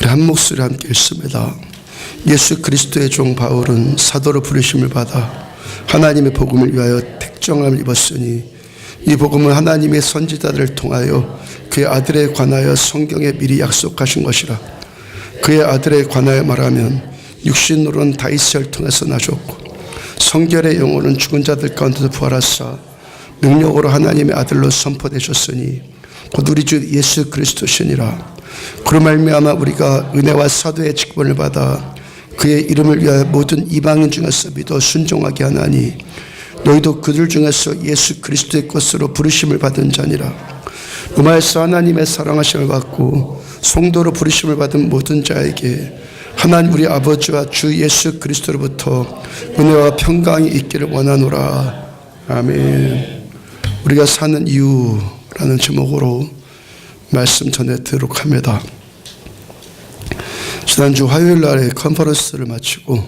한 목소리 함께 읽습니다. 예수 그리스도의 종 바울은 사도로 부르심을 받아 하나님의 복음을 위하여 택정함을 입었으니 이 복음은 하나님의 선지자들을 통하여 그의 아들에 관하여 성경에 미리 약속하신 것이라. 그의 아들에 관하여 말하면 육신으로는 다윗을 통해서 나셨고 성결의 영혼은 죽은 자들 가운데서 부활하사 능력으로 하나님의 아들로 선포되셨으니 곧 우리 주 예수 그리스도시니라. 그로 말미암아 우리가 은혜와 사도의 직분을 받아 그의 이름을 위하여 모든 이방인 중에서 믿어 순종하게 하나니 너희도 그들 중에서 예수 그리스도의 것으로 부르심을 받은 자니라. 로마에서 하나님의 사랑하심을 받고 성도로 부르심을 받은 모든 자에게 하나님 우리 아버지와 주 예수 그리스도로부터 은혜와 평강이 있기를 원하노라. 아멘. 우리가 사는 이유라는 제목으로 말씀 전해드리도록 합니다. 지난주 화요일 날에 컨퍼런스를 마치고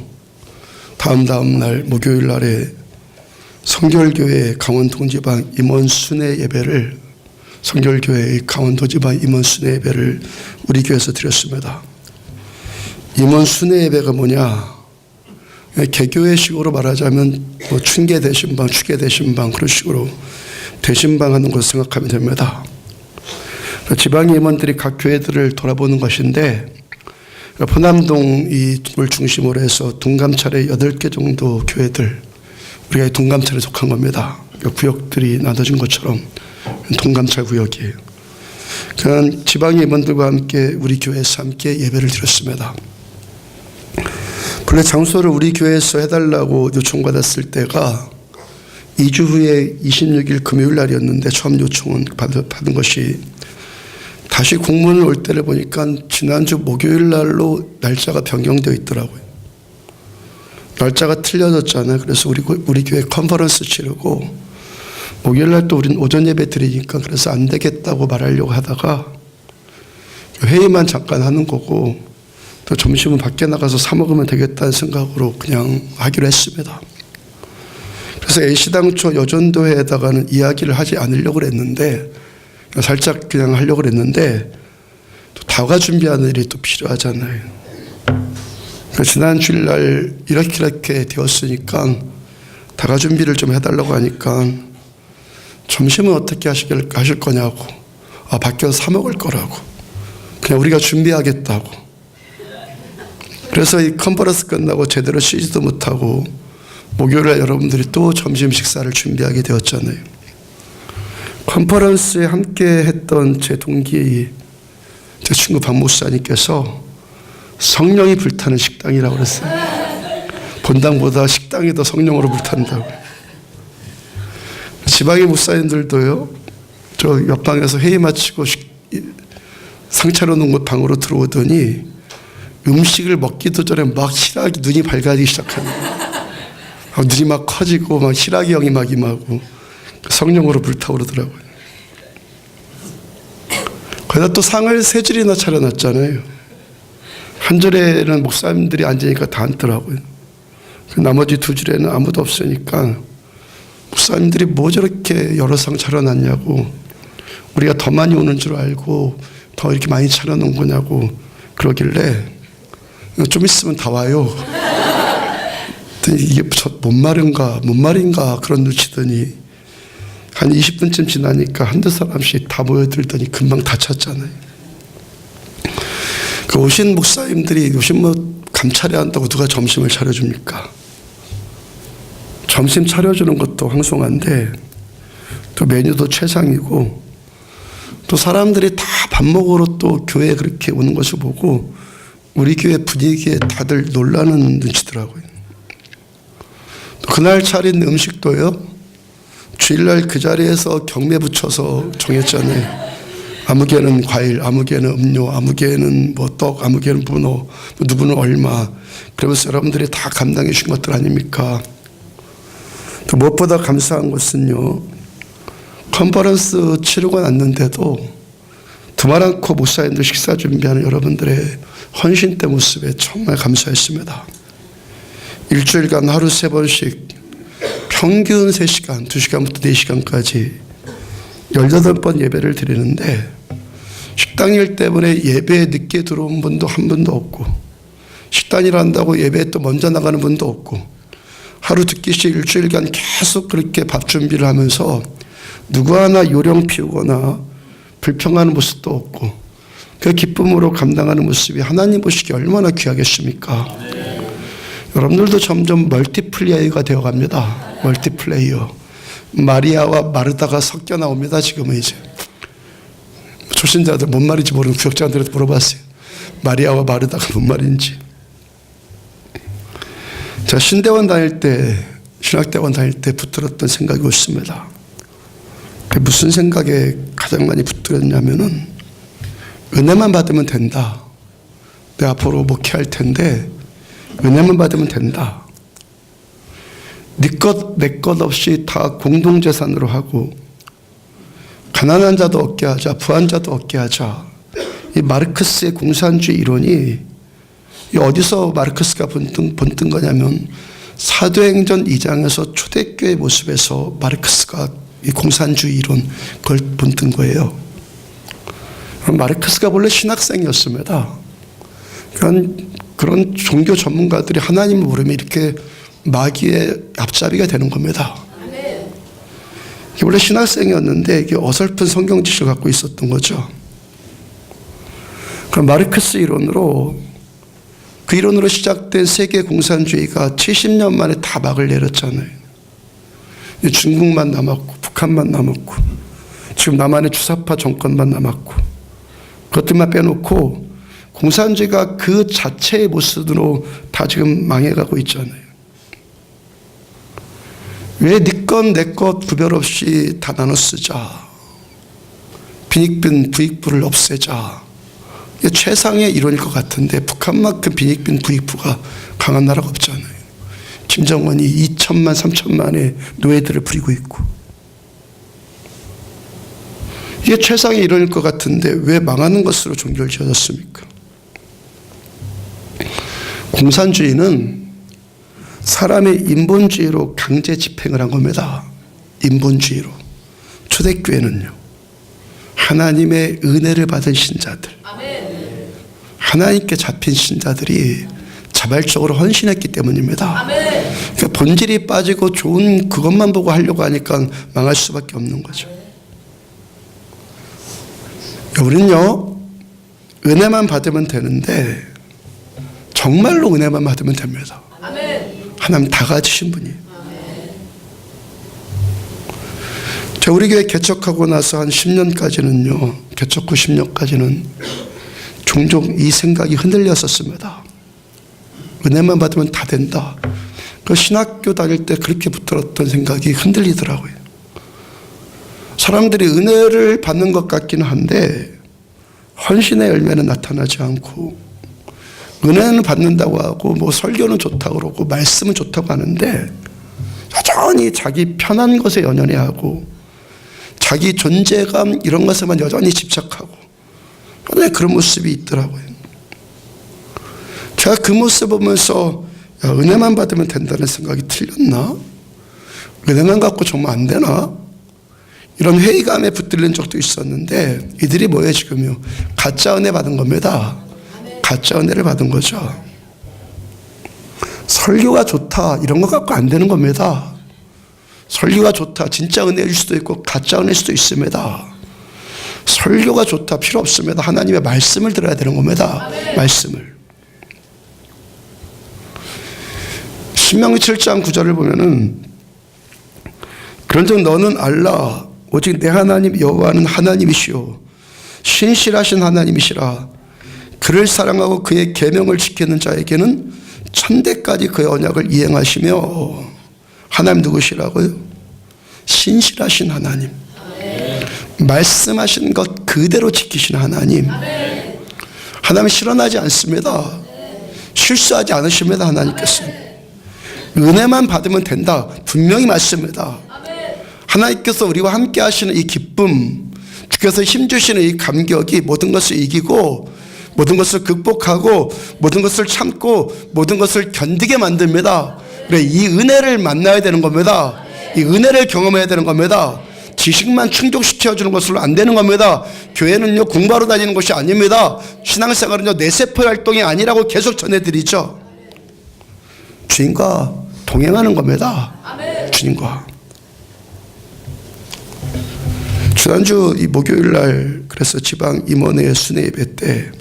다음 날 목요일 날에 성결교회 강원동지방 임원 순회 예배를 성결교회 강원도지방 임원 순회 예배를 우리 교회에서 드렸습니다. 임원 순회 예배가 뭐냐? 개교회식으로 말하자면 뭐 춘계 대신방, 추계 대신방 그런 식으로 대신방 하는 것을 생각하면 됩니다. 지방 임원들이 각 교회들을 돌아보는 것인데 포남동을 중심으로 해서 동감찰에 8개 정도 교회들 우리가 동감찰에 속한 겁니다. 구역들이 나눠진 것처럼 동감찰 구역이에요. 그런 지방 임원들과 함께 우리 교회에서 함께 예배를 드렸습니다. 본래 장소를 우리 교회에서 해달라고 요청받았을 때가 2주 후에 26일 금요일 날이었는데 처음 요청은 받은 것이 다시 공문을 올 때를 보니까 지난주 목요일 날로 날짜가 변경되어 있더라고요. 날짜가 틀려졌잖아요. 그래서 우리 교회 컨퍼런스 치르고 목요일 날 또 우리는 오전 예배 드리니까 그래서 안 되겠다고 말하려고 하다가 회의만 잠깐 하는 거고 또 점심은 밖에 나가서 사 먹으면 되겠다는 생각으로 그냥 하기로 했습니다. 그래서 A시당초 여전도회에다가는 이야기를 하지 않으려고 했는데 살짝 그냥 하려고 했는데 또 다과 준비하는 일이 또 필요하잖아요. 지난 주일날 이렇게 되었으니까 다과 준비를 좀 해달라고 하니까 점심은 어떻게 하실 거냐고. 밖에서 사 먹을 거라고. 그냥 우리가 준비하겠다고. 그래서 이 컨퍼런스 끝나고 제대로 쉬지도 못하고 목요일에 여러분들이 또 점심 식사를 준비하게 되었잖아요. 컨퍼런스에 함께 했던 제 동기, 제 친구 박 목사님께서 성령이 불타는 식당이라고 그랬어요. 본당보다 식당이 더 성령으로 불탄다고. 지방의 목사님들도요, 저 옆방에서 회의 마치고 상 차려놓은 곳 방으로 들어오더니 음식을 먹기도 전에 막 희락이 눈이 밝아지기 시작하는 거예요. 눈이 막 커지고 막 희락이 형이 막 임하고 성령으로 불타오르더라고요. 거기다 또 상을 3줄이나 차려놨잖아요. 한 줄에는 목사님들이 앉으니까 다 앉더라고요. 나머지 2줄에는 아무도 없으니까 목사님들이 뭐 저렇게 여러 상 차려놨냐고, 우리가 더 많이 오는 줄 알고 더 이렇게 많이 차려놓은 거냐고 그러길래 좀 있으면 다 와요. 이게 뭔 말인가 그런 눈치더니 한 20분쯤 지나니까 한두 사람씩 다 모여들더니 금방 다 찼잖아요. 그 오신 목사님들이 요즘 감차려 한다고 누가 점심을 차려줍니까? 점심 차려주는 것도 황송한데 또 메뉴도 최상이고 또 사람들이 다 밥 먹으러 또 교회에 그렇게 오는 것을 보고 우리 교회 분위기에 다들 놀라는 눈치더라고요. 또 그날 차린 음식도요, 주일날 그 자리에서 경매 붙여서 정했잖아요. 아무개는 과일, 아무개는 음료, 아무개는 뭐 떡, 아무개는 문어, 누구는 얼마. 그러면서 여러분들이 다 감당해 주신 것들 아닙니까? 또 무엇보다 감사한 것은요, 컨퍼런스 치르고 났는데도 두말 않고 목사님들 식사 준비하는 여러분들의 헌신된 모습에 정말 감사했습니다. 일주일간 하루 3번씩 평균 3시간, 2시간부터 4시간까지 18번 예배를 드리는데 식당일 때문에 예배에 늦게 들어온 분도 한 분도 없고, 식당일 한다고 예배에 또 먼저 나가는 분도 없고, 하루 두 끼씩 일주일간 계속 그렇게 밥 준비를 하면서 누구 하나 요령 피우거나 불평하는 모습도 없고, 그 기쁨으로 감당하는 모습이 하나님 보시기에 얼마나 귀하겠습니까? 여러분들도 점점 멀티플레이어가 되어갑니다. 멀티플레이어. 마리아와 마르다가 섞여 나옵니다. 지금은 이제 초신자들 뭔 말인지 모르는 구역자들한테 물어봤어요. 마리아와 마르다가 뭔 말인지. 제가 신학대원 다닐 때 붙들었던 생각이 있습니다. 무슨 생각에 가장 많이 붙들었냐면은, 은혜만 받으면 된다. 내가 앞으로 목회할 텐데 은혜만 받으면 된다. 네 것 내 것 없이 다 공동재산으로 하고, 가난한 자도 얻게 하자, 부한 자도 얻게 하자. 이 마르크스의 공산주의 이론이 어디서 마르크스가 본뜬 거냐면, 사도행전 2장에서 초대교회 모습에서 마르크스가 이 공산주의 이론 그걸 본뜬 거예요. 마르크스가 원래 신학생이었습니다. 그런 종교 전문가들이 하나님을 모르면 이렇게 마귀의 앞잡이가 되는 겁니다. 이게 원래 신학생이었는데 이게 어설픈 성경 지식을 갖고 있었던 거죠. 그럼 마르크스 이론으로, 그 이론으로 시작된 세계 공산주의가 70년 만에 다 막을 내렸잖아요. 중국만 남았고 북한만 남았고 지금 남한의 주사파 정권만 남았고, 그것들만 빼놓고 공산주의가 그 자체의 모습으로 다 지금 망해가고 있잖아요. 왜 네 것 내 것 구별 없이 다 나눠 쓰자, 빈익빈 부익부를 없애자. 이게 최상의 이론일 것 같은데 북한만큼 빈익빈 부익부가 강한 나라가 없잖아요. 김정은이 2천만 3천만의 노예들을 부리고 있고, 이게 최상의 이론일 것 같은데 왜 망하는 것으로 종교를 지어졌습니까? 공산주의는 사람의 인본주의로 강제 집행을 한 겁니다. 인본주의로. 초대교회는요, 하나님의 은혜를 받은 신자들, 하나님께 잡힌 신자들이 자발적으로 헌신했기 때문입니다. 그러니까 본질이 빠지고 좋은 그것만 보고 하려고 하니까 망할 수밖에 없는 거죠. 우리는요, 은혜만 받으면 되는데 정말로 은혜만 받으면 됩니다. 하나님 다 가지신 분이에요. 제가 우리 교회 개척하고 나서 한 10년까지는요, 개척 후 10년까지는 종종 이 생각이 흔들렸었습니다. 은혜만 받으면 다 된다. 그 신학교 다닐 때 그렇게 붙들었던 생각이 흔들리더라고요. 사람들이 은혜를 받는 것 같기는 한데 헌신의 열매는 나타나지 않고, 은혜는 받는다고 하고 뭐 설교는 좋다고 그러고 말씀은 좋다고 하는데 여전히 자기 편한 것에 연연해하고 자기 존재감 이런 것에만 여전히 집착하고 그런 모습이 있더라고요. 제가 그 모습 보면서 은혜만 받으면 된다는 생각이 틀렸나? 은혜만 갖고 정말 안 되나? 이런 회의감에 붙들린 적도 있었는데, 이들이 뭐예요 지금요? 가짜 은혜 받은 겁니다. 가짜 은혜를 받은 거죠. 설교가 좋다 이런 것 갖고 안 되는 겁니다. 설교가 좋다, 진짜 은혜일 수도 있고 가짜 은혜일 수도 있습니다. 설교가 좋다 필요 없습니다. 하나님의 말씀을 들어야 되는 겁니다. 말씀을. 신명기 7장 9절을 보면은, 그런즉 너는 알라 오직 내 하나님 여호와는 하나님이시오 신실하신 하나님이시라. 그를 사랑하고 그의 계명을 지키는 자에게는 천대까지 그의 언약을 이행하시며. 하나님 누구시라고요? 신실하신 하나님. 말씀하신 것 그대로 지키시는 하나님. 하나님은 실현하지 않습니다. 실수하지 않으십니다. 하나님께서 은혜만 받으면 된다 분명히 맞습니다. 하나님께서 우리와 함께 하시는 이 기쁨, 주께서 힘주시는 이 감격이 모든 것을 이기고 모든 것을 극복하고 모든 것을 참고 모든 것을 견디게 만듭니다. 그래, 이 은혜를 만나야 되는 겁니다. 이 은혜를 경험해야 되는 겁니다. 지식만 충족시켜주는 것으로 안 되는 겁니다. 교회는요, 공부하러 다니는 것이 아닙니다. 신앙생활은요, 내세포 활동이 아니라고 계속 전해드리죠. 주님과 동행하는 겁니다. 주님과. 지난주 이 목요일 날 그래서 지방 임원회 순회 예배 때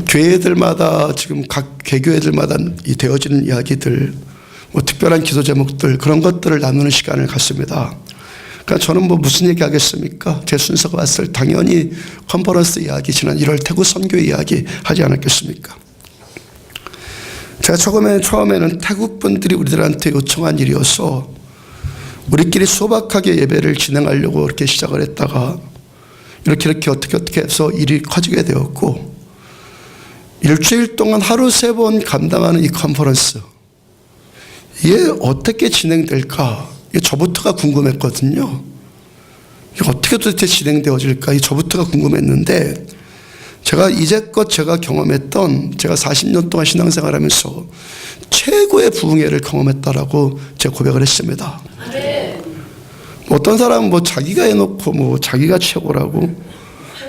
교회들마다 지금 각 개교회들마다 이 되어지는 이야기들, 뭐 특별한 기도 제목들, 그런 것들을 나누는 시간을 갖습니다. 그러니까 저는 뭐 무슨 얘기 하겠습니까? 제 순서가 왔을 때 당연히 컨퍼런스 이야기, 지난 1월 태국 선교 이야기 하지 않았겠습니까? 제가 처음에는 태국 분들이 우리들한테 요청한 일이어서 우리끼리 소박하게 예배를 진행하려고 이렇게 시작을 했다가 이렇게 어떻게 해서 일이 커지게 되었고, 일주일 동안 하루 3번 감당하는 이 컨퍼런스, 이게 어떻게 진행될까? 이게 저부터가 궁금했거든요. 이게 어떻게 도대체 진행되어질까? 이 저부터가 궁금했는데, 제가 이제껏 제가 경험했던, 제가 40년 동안 신앙생활하면서 최고의 부흥회를 경험했다라고 제가 고백을 했습니다. 어떤 사람은 뭐 자기가 해놓고 뭐 자기가 최고라고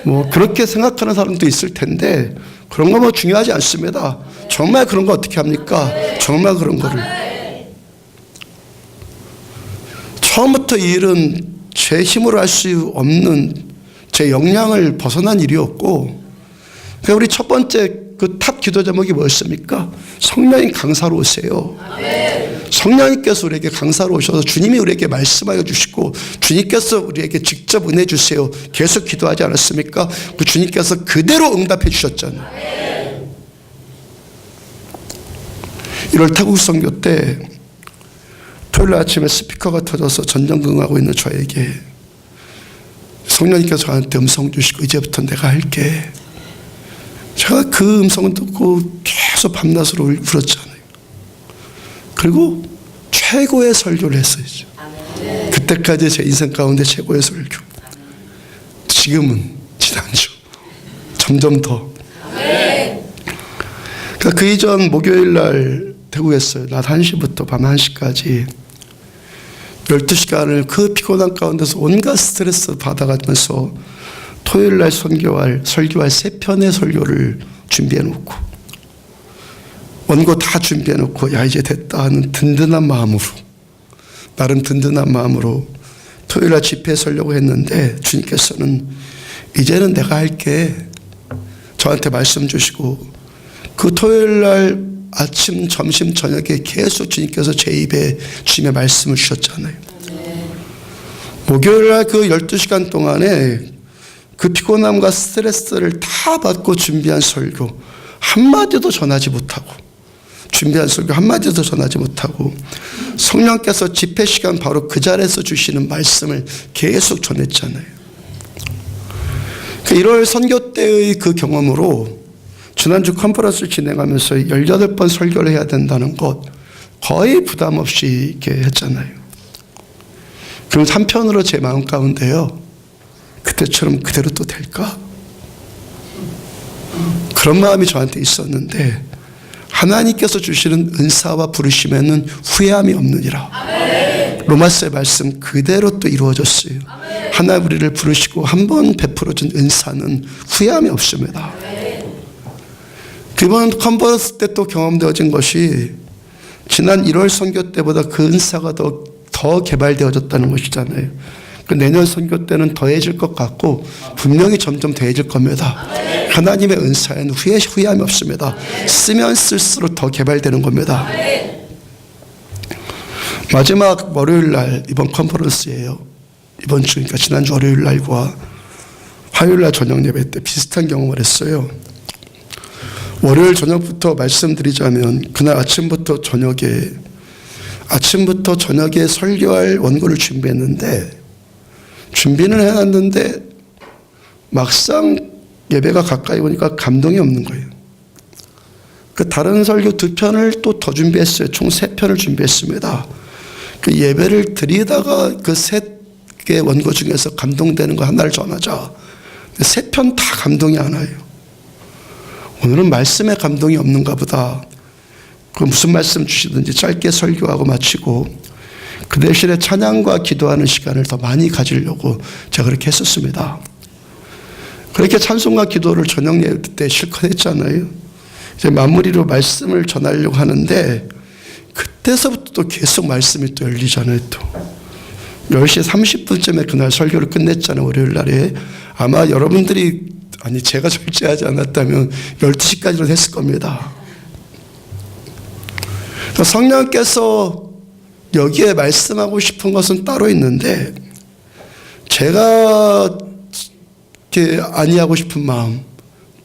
뭐 그렇게 생각하는 사람도 있을 텐데, 그런 거 뭐 중요하지 않습니다. 정말 그런 거 어떻게 합니까? 정말 그런 거를. 처음부터 이 일은 제 힘으로 할 수 없는, 제 역량을 벗어난 일이었고, 그러니까 우리 첫 번째 그 탑 기도 제목이 뭐였습니까? 성령님 강사로 오세요. 성령님께서 우리에게 강사로 오셔서 주님이 우리에게 말씀하여 주시고 주님께서 우리에게 직접 은혜 주세요. 계속 기도하지 않았습니까? 그 주님께서 그대로 응답해 주셨잖아요. 1월 태국 선교 때 토요일 아침에 스피커가 터져서 전전긍긍하고 있는 저에게 성령님께서 저한테 음성 주시고 이제부터 내가 할게. 제가 그 음성을 듣고 계속 밤낮으로 울었잖아요. 그리고 최고의 설교를 했어요. 그때까지 제 인생 가운데 최고의 설교. 지금은 지난주 점점 더. 그러니까 그 이전 목요일 날 태국에서 낮 1시부터 밤 1시까지 12시간을 그 피곤한 가운데서 온갖 스트레스 받아가면서 토요일 날 설교할 3편의 설교를 준비해 놓고, 원고 다 준비해 놓고, 야 이제 됐다 하는 든든한 마음으로, 나름 든든한 마음으로 토요일 날 집회 서려고 했는데, 주님께서는 이제는 내가 할게, 저한테 말씀 주시고, 그 토요일 날 아침, 점심, 저녁에 계속 주님께서 제 입에 주님의 말씀을 주셨잖아요. 목요일 날 그 12시간 동안에 그 피곤함과 스트레스를 다 받고 준비한 설교 한마디도 전하지 못하고, 준비한 설교 한마디도 전하지 못하고, 성령께서 집회 시간 바로 그 자리에서 주시는 말씀을 계속 전했잖아요. 1월 선교 때의 그 경험으로 지난주 컨퍼런스를 진행하면서 18번 설교를 해야 된다는 것 거의 부담 없이 이렇게 했잖아요. 그럼 3편으로 제 마음 가운데요, 그때처럼 그대로 또 될까? 그런 마음이 저한테 있었는데, 하나님께서 주시는 은사와 부르심에는 후회함이 없느니라. 로마서의 말씀 그대로 또 이루어졌어요. 하나님 우리를 부르시고 한 번 베풀어준 은사는 후회함이 없습니다. 이번 컨퍼런스 때 또 경험되어진 것이 지난 1월 선교 때보다 그 은사가 더 개발되어졌다는 것이잖아요. 내년 선교 때는 더해질 것 같고 분명히 점점 더해질 겁니다. 하나님의 은사에는 후회함이 없습니다. 쓰면 쓸수록 더 개발되는 겁니다. 마지막 월요일 날 이번 컨퍼런스예요. 이번 주, 그러니까 지난주 월요일 날과 화요일 날 저녁 예배 때 비슷한 경험을 했어요. 월요일 저녁부터 말씀드리자면, 그날 아침부터 저녁에 설교할 원고를 준비했는데, 준비는 해놨는데 막상 예배가 가까이 오니까 감동이 없는 거예요. 그 다른 설교 2편을 또 더 준비했어요. 총 3편을 준비했습니다. 그 예배를 드리다가 그 3개 원고 중에서 감동되는 거 하나를 전하자. 3편 다 감동이 안 와요. 오늘은 말씀에 감동이 없는가 보다. 그 무슨 말씀 주시든지 짧게 설교하고 마치고, 그 대신에 찬양과 기도하는 시간을 더 많이 가지려고 제가 그렇게 했었습니다. 그렇게 찬송과 기도를 저녁 예배 때 실컷 했잖아요. 이제 마무리로 말씀을 전하려고 하는데 그때서부터 또 계속 말씀이 또 열리잖아요. 또 10시 30분쯤에 그날 설교를 끝냈잖아요. 월요일 날에. 아마 여러분들이 제가 절제하지 않았다면 12시까지는 했을 겁니다. 성령께서 여기에 말씀하고 싶은 것은 따로 있는데 제가 이렇게 아니하고 싶은 마음,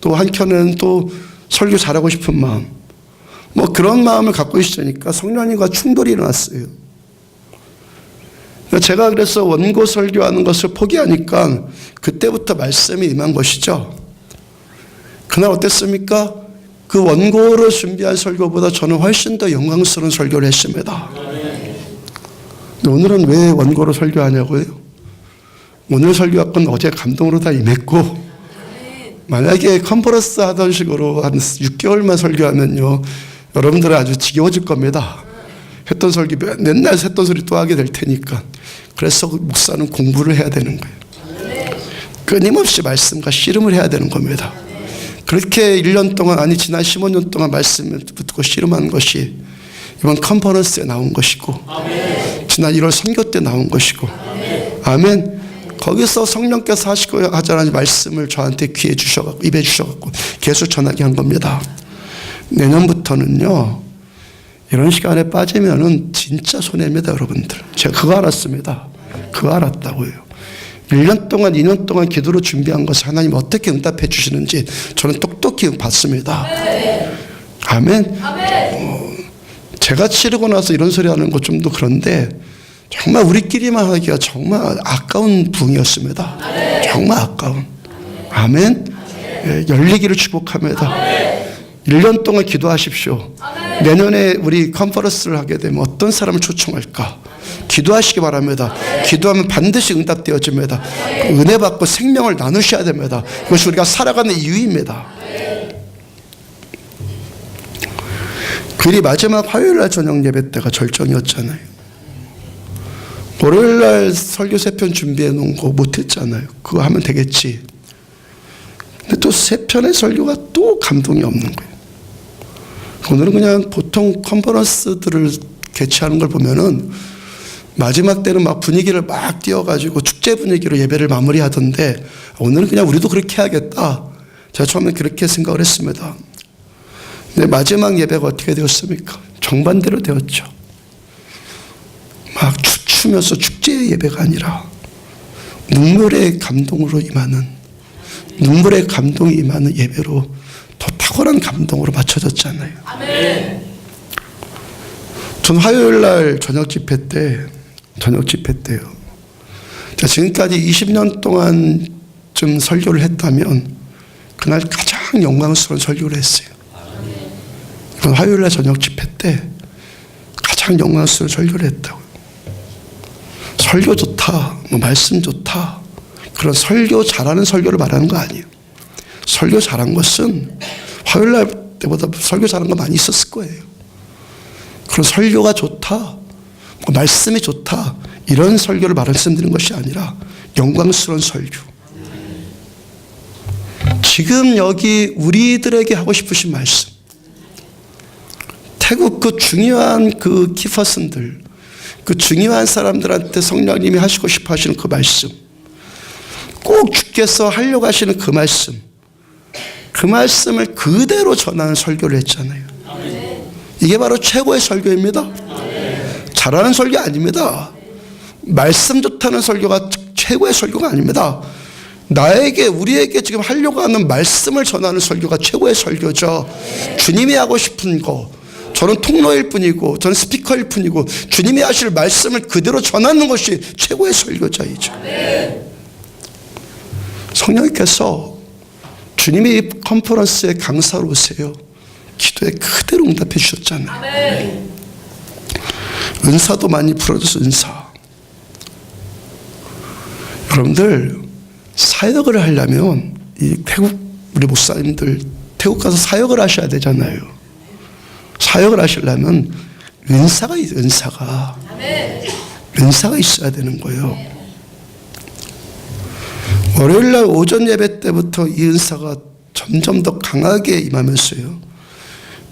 또 한켠에는 또 설교 잘하고 싶은 마음, 뭐 그런 마음을 갖고 있으니까 성령님과 충돌이 일어났어요. 제가 그래서 원고 설교하는 것을 포기하니까 그때부터 말씀이 임한 것이죠. 그날 어땠습니까? 그 원고로 준비한 설교보다 저는 훨씬 더 영광스러운 설교를 했습니다. 근데 오늘은 왜 원고로 설교하냐고요? 오늘 설교학은 어제 감동으로 다 임했고, 만약에 컨퍼런스 하던 식으로 한 6개월만 설교하면요, 여러분들은 아주 지겨워질 겁니다. 했던 설교 맨날 했던 소리 또 하게 될 테니까. 그래서 목사는 공부를 해야 되는 거예요. 끊임없이 말씀과 씨름을 해야 되는 겁니다. 그렇게 1년 동안, 지난 15년 동안 말씀을 듣고 씨름한 것이 이번 컨퍼런스에 나온 것이고, 지난 1월 선교 때 나온 것이고, 아멘. 거기서 성령께서 하시고 하자는 말씀을 저한테 귀에 주셔갖고, 입에 주셔갖고 계속 전하게 한 겁니다. 내년부터는요, 이런 시간에 빠지면은 진짜 손해입니다, 여러분들. 제가 그거 알았습니다. 그거 알았다고요. 1년 동안, 2년 동안 기도로 준비한 것을 하나님 어떻게 응답해 주시는지 저는 똑똑히 봤습니다. 아멘. 제가 치르고 나서 이런 소리 하는 거 좀 더 그런데 정말 우리끼리만 하기가 정말 아까운 부흥이었습니다. 정말 아까운. 아멘. 열리기를 축복합니다. 1년 동안 기도하십시오. 내년에 우리 컨퍼런스를 하게 되면 어떤 사람을 초청할까? 기도하시기 바랍니다. 기도하면 반드시 응답되어집니다. 은혜 받고 생명을 나누셔야 됩니다. 그것이 우리가 살아가는 이유입니다. 그리 마지막 화요일날 저녁 예배 때가 절정이었잖아요. 월요일날 설교 3편 준비해 놓은 거 못했잖아요. 그거 하면 되겠지. 근데 또 3편의 설교가 또 감동이 없는 거예요. 오늘은 그냥 보통 컨퍼런스들을 개최하는 걸 보면은 마지막 때는 막 분위기를 막 띄워가지고 축제 분위기로 예배를 마무리하던데 오늘은 그냥 우리도 그렇게 해야겠다. 제가 처음에 그렇게 생각을 했습니다. 근데 마지막 예배가 어떻게 되었습니까? 정반대로 되었죠. 막 춤추면서 축제의 예배가 아니라 눈물의 감동으로 임하는, 눈물의 감동이 임하는 예배로 더 탁월한 감동으로 맞춰졌잖아요. 아멘. 전 화요일 날 저녁 집회 때요. 자, 지금까지 20년 동안 좀 설교를 했다면 그날 가장 영광스러운 설교를 했어요. 이건 화요일 날 저녁 집회 때 가장 영광스러운 설교를 했다고요. 설교 좋다, 말씀 좋다, 그런 설교 잘하는 설교를 말하는 거 아니에요. 설교 잘한 것은 화요일 날 때보다 설교 잘한 거 많이 있었을 거예요. 그런 설교가 좋다, 말씀이 좋다, 이런 설교를 말씀드리는 것이 아니라 영광스러운 설교. 지금 여기 우리들에게 하고 싶으신 말씀, 태국 그 중요한 그 키퍼슨들, 그 중요한 사람들한테 성령님이 하시고 싶어 하시는 그 말씀, 꼭 주께서 하려고 하시는 그 말씀, 그 말씀을 그대로 전하는 설교를 했잖아요. 이게 바로 최고의 설교입니다. 잘하는 설교 아닙니다. 말씀 좋다는 설교가 최고의 설교가 아닙니다. 나에게, 우리에게 지금 하려고 하는 말씀을 전하는 설교가 최고의 설교죠. 주님이 하고 싶은 거, 저는 통로일 뿐이고 저는 스피커일 뿐이고 주님이 하실 말씀을 그대로 전하는 것이 최고의 설교자이죠. 성령님께서 주님이 컨퍼런스에 강사로 오세요. 기도에 그대로 응답해 주셨잖아요. 은사도 많이 풀어줘서 은사. 여러분들 사역을 하려면 이 태국 우리 목사님들 태국 가서 사역을 하셔야 되잖아요. 사역을 하시려면 은사가 있어요. 은사가. 은사가 있어야 되는 거예요. 월요일날 오전 예배 때부터 이 은사가 점점 더 강하게 임하면서요,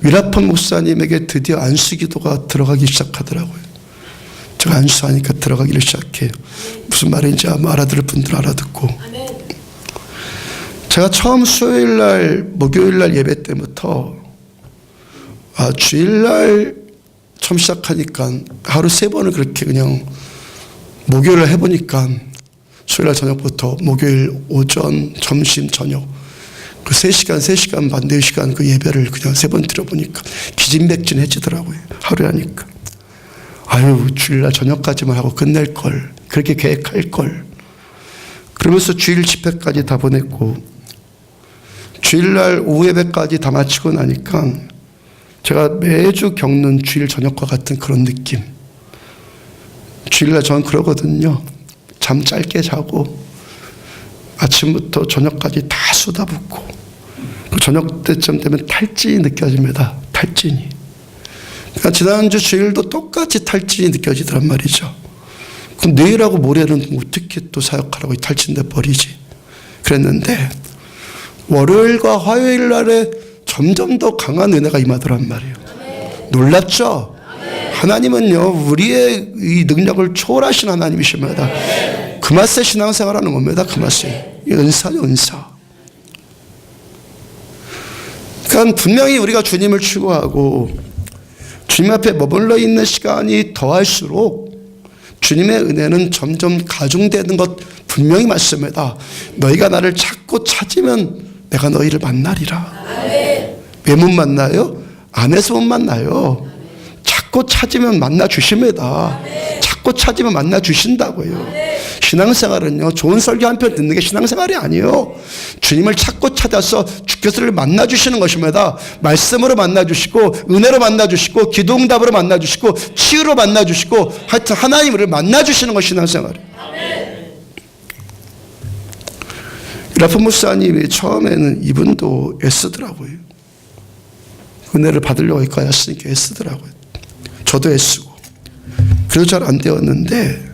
위라폰 목사님에게 드디어 안수기도가 들어가기 시작하더라고요. 제가 안수하니까 들어가기를 시작해요. 무슨 말인지 아마 알아들을 분들은 알아듣고. 제가 처음 수요일날 목요일날 예배 때부터 주일날 처음 시작하니까 하루 3번을 그렇게 그냥 목요일날 해보니까 수요일날 저녁부터 목요일 오전, 점심, 저녁 그 3시간 반 4시간 그 예배를 그냥 3번 들어보니까 기진맥진해지더라고요. 하루에 하니까. 아유, 주일날 저녁까지만 하고 끝낼 걸, 그렇게 계획할 걸. 그러면서 주일 집회까지 다 보냈고, 주일날 오후 예배까지 다 마치고 나니까 제가 매주 겪는 주일 저녁과 같은 그런 느낌. 주일날 저는 그러거든요. 잠 짧게 자고 아침부터 저녁까지 다 쏟아붓고, 그 저녁 때쯤 되면 탈진이 느껴집니다. 탈진이. 그러니까 지난주 주일도 똑같이 탈진이 느껴지더란 말이죠. 그럼 내일하고 모레는 어떻게 또 사역하라고 탈진돼 버리지? 그랬는데 월요일과 화요일 날에 점점 더 강한 은혜가 임하더란 말이에요. 놀랍죠? 하나님은요, 우리의 이 능력을 초월하신 하나님이십니다. 그 맛에 신앙생활하는 겁니다. 그 맛에. 은사죠, 은사. 그러니까 분명히 우리가 주님을 추구하고 주님 앞에 머물러 있는 시간이 더할수록 주님의 은혜는 점점 가중되는 것 분명히 맞습니다. 너희가 나를 찾고 찾으면 내가 너희를 만나리라. 왜 못 만나요? 안에서 못 만나요. 찾고 찾으면 만나 주십니다. 찾고 찾으면 만나 주신다고요. 신앙생활은요, 좋은 설교 한 편 듣는 게 신앙생활이 아니에요. 주님을 찾고 찾아서 주께서를 만나 주시는 것입니다. 말씀으로 만나 주시고, 은혜로 만나 주시고, 기도응답으로 만나 주시고, 치유로 만나 주시고, 하여튼 하나님을 만나 주시는 것이 신앙생활이에요. 라프 목사님이 처음에는 이분도 애쓰더라고요. 은혜를 받으려고 여기까지 왔으니까 애쓰더라고요. 저도 애쓰고. 그래도 잘 안 되었는데,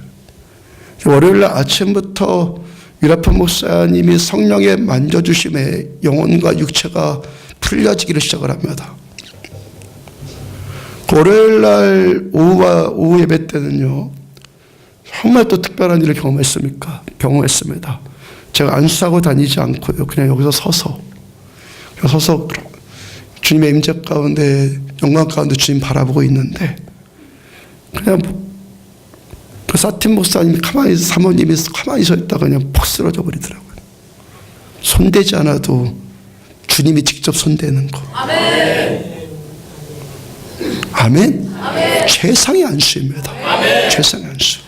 월요일날 아침부터 유라폰 목사님이 성령의 만져주심에 영혼과 육체가 풀려지기를 시작을 합니다. 월요일날 오후 예배 때는요, 정말 또 특별한 일을 경험했습니다. 제가 안수하고 다니지 않고요, 그냥 여기서 서서 주님의 임재 가운데, 영광 가운데 주님 바라보고 있는데, 그냥 그 사팀 목사님이 사모님이 가만히 서 있다가 그냥 퍽 쓰러져 버리더라고요. 손대지 않아도 주님이 직접 손대는 거. 아멘. 아멘. 아멘. 최상의 안수입니다. 아멘. 최상의 안수.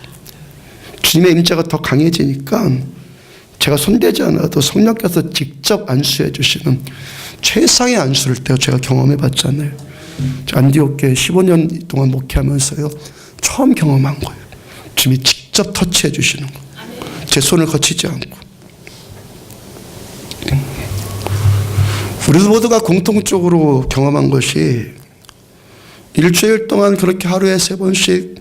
주님의 임재가 더 강해지니까 제가 손대지 않아도 성령께서 직접 안수해 주시는 최상의 안수를 제가 경험해 봤잖아요. 안디옥교회 15년 동안 목회하면서요, 처음 경험한 거예요. 주님이 직접 터치해 주시는 거. 제 손을 거치지 않고. 우리 모두가 공통적으로 경험한 것이 일주일 동안 그렇게 하루에 3번씩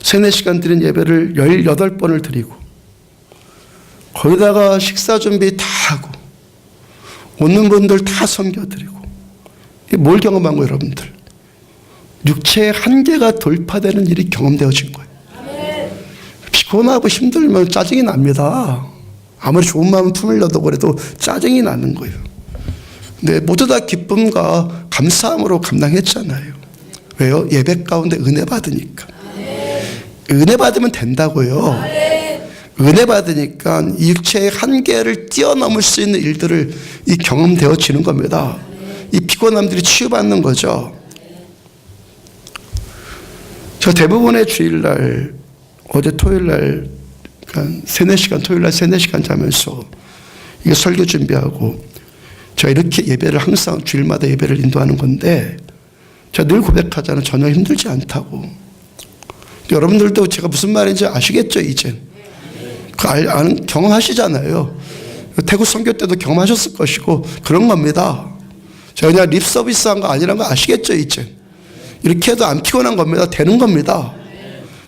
3-4시간 드린 예배를 18번을 드리고, 거기다가 식사 준비 다 하고, 오는 분들 다 섬겨드리고, 뭘 경험한 거예요, 여러분들? 육체의 한계가 돌파되는 일이 경험되어진 거예요. 피곤하고 힘들면 짜증이 납니다. 아무리 좋은 마음 품으려도 그래도 짜증이 나는 거예요. 근데 모두 다 기쁨과 감사함으로 감당했잖아요. 왜요? 예배 가운데 은혜 받으니까. 은혜 받으면 된다고요. 은혜 받으니까 이 육체의 한계를 뛰어넘을 수 있는 일들을 이 경험되어지는 겁니다. 이 피곤함들이 치유받는 거죠. 저 대부분의 주일날, 어제 토요일날 3-4시간, 토요일날 3-4시간 자면서 이게 설교 준비하고, 제가 이렇게 예배를 항상 주일마다 예배를 인도하는 건데, 제가 늘 고백하잖아요. 전혀 힘들지 않다고. 여러분들도 제가 무슨 말인지 아시겠죠, 이젠? 아는, 경험하시잖아요. 태국 선교 때도 경험하셨을 것이고, 그런 겁니다. 제가 그냥 립 서비스 한 거 아니라는 거 아시겠죠, 이젠? 이렇게 해도 안 피곤한 겁니다. 되는 겁니다.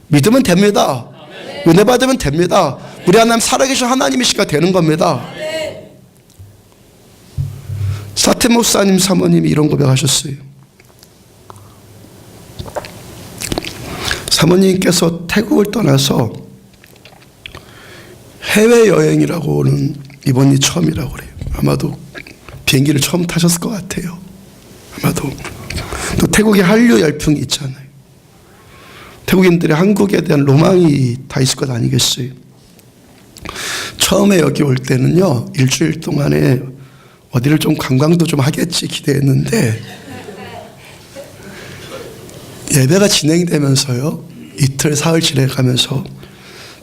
믿으면 됩니다. 은혜 받으면 됩니다. 우리 하나님 살아계신 하나님이시가 되는 겁니다. 사태 목사님 사모님이 이런 고백하셨어요. 사모님께서 태국을 떠나서 해외여행이라고는 이번이 처음이라고 그래요. 아마도 비행기를 처음 타셨을 것 같아요. 아마도. 또 태국에 한류 열풍이 있잖아요. 태국인들의 한국에 대한 로망이 다 있을 것 아니겠어요. 처음에 여기 올 때는요, 일주일 동안에 어디를 좀 관광도 좀 하겠지 기대했는데, 예배가 진행되면서요, 이틀 사흘 지내가면서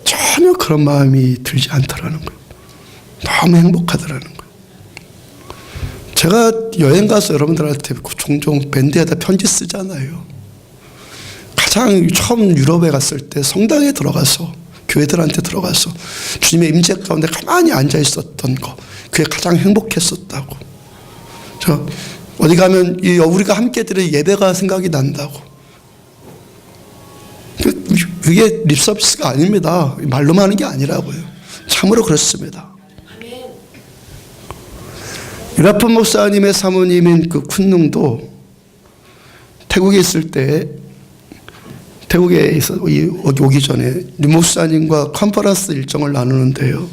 전혀 그런 마음이 들지 않더라는 거예요. 너무 행복하더라는 거예요. 제가 여행 가서 여러분들한테 종종 밴드에다 편지 쓰잖아요. 가장 처음 유럽에 갔을 때 성당에 들어가서, 교회들한테 들어가서 주님의 임재 가운데 가만히 앉아 있었던 거, 그게 가장 행복했었다고. 저 어디 가면 우리가 함께 드린 예배가 생각이 난다고. 그게 립서비스가 아닙니다. 말로만 하는 게 아니라고요. 참으로 그렇습니다. 유라폰 목사님의 사모님인 그 쿤능도 태국에 있을 때, 태국에 오기 전에 류 목사님과 컨퍼런스 일정을 나누는데요,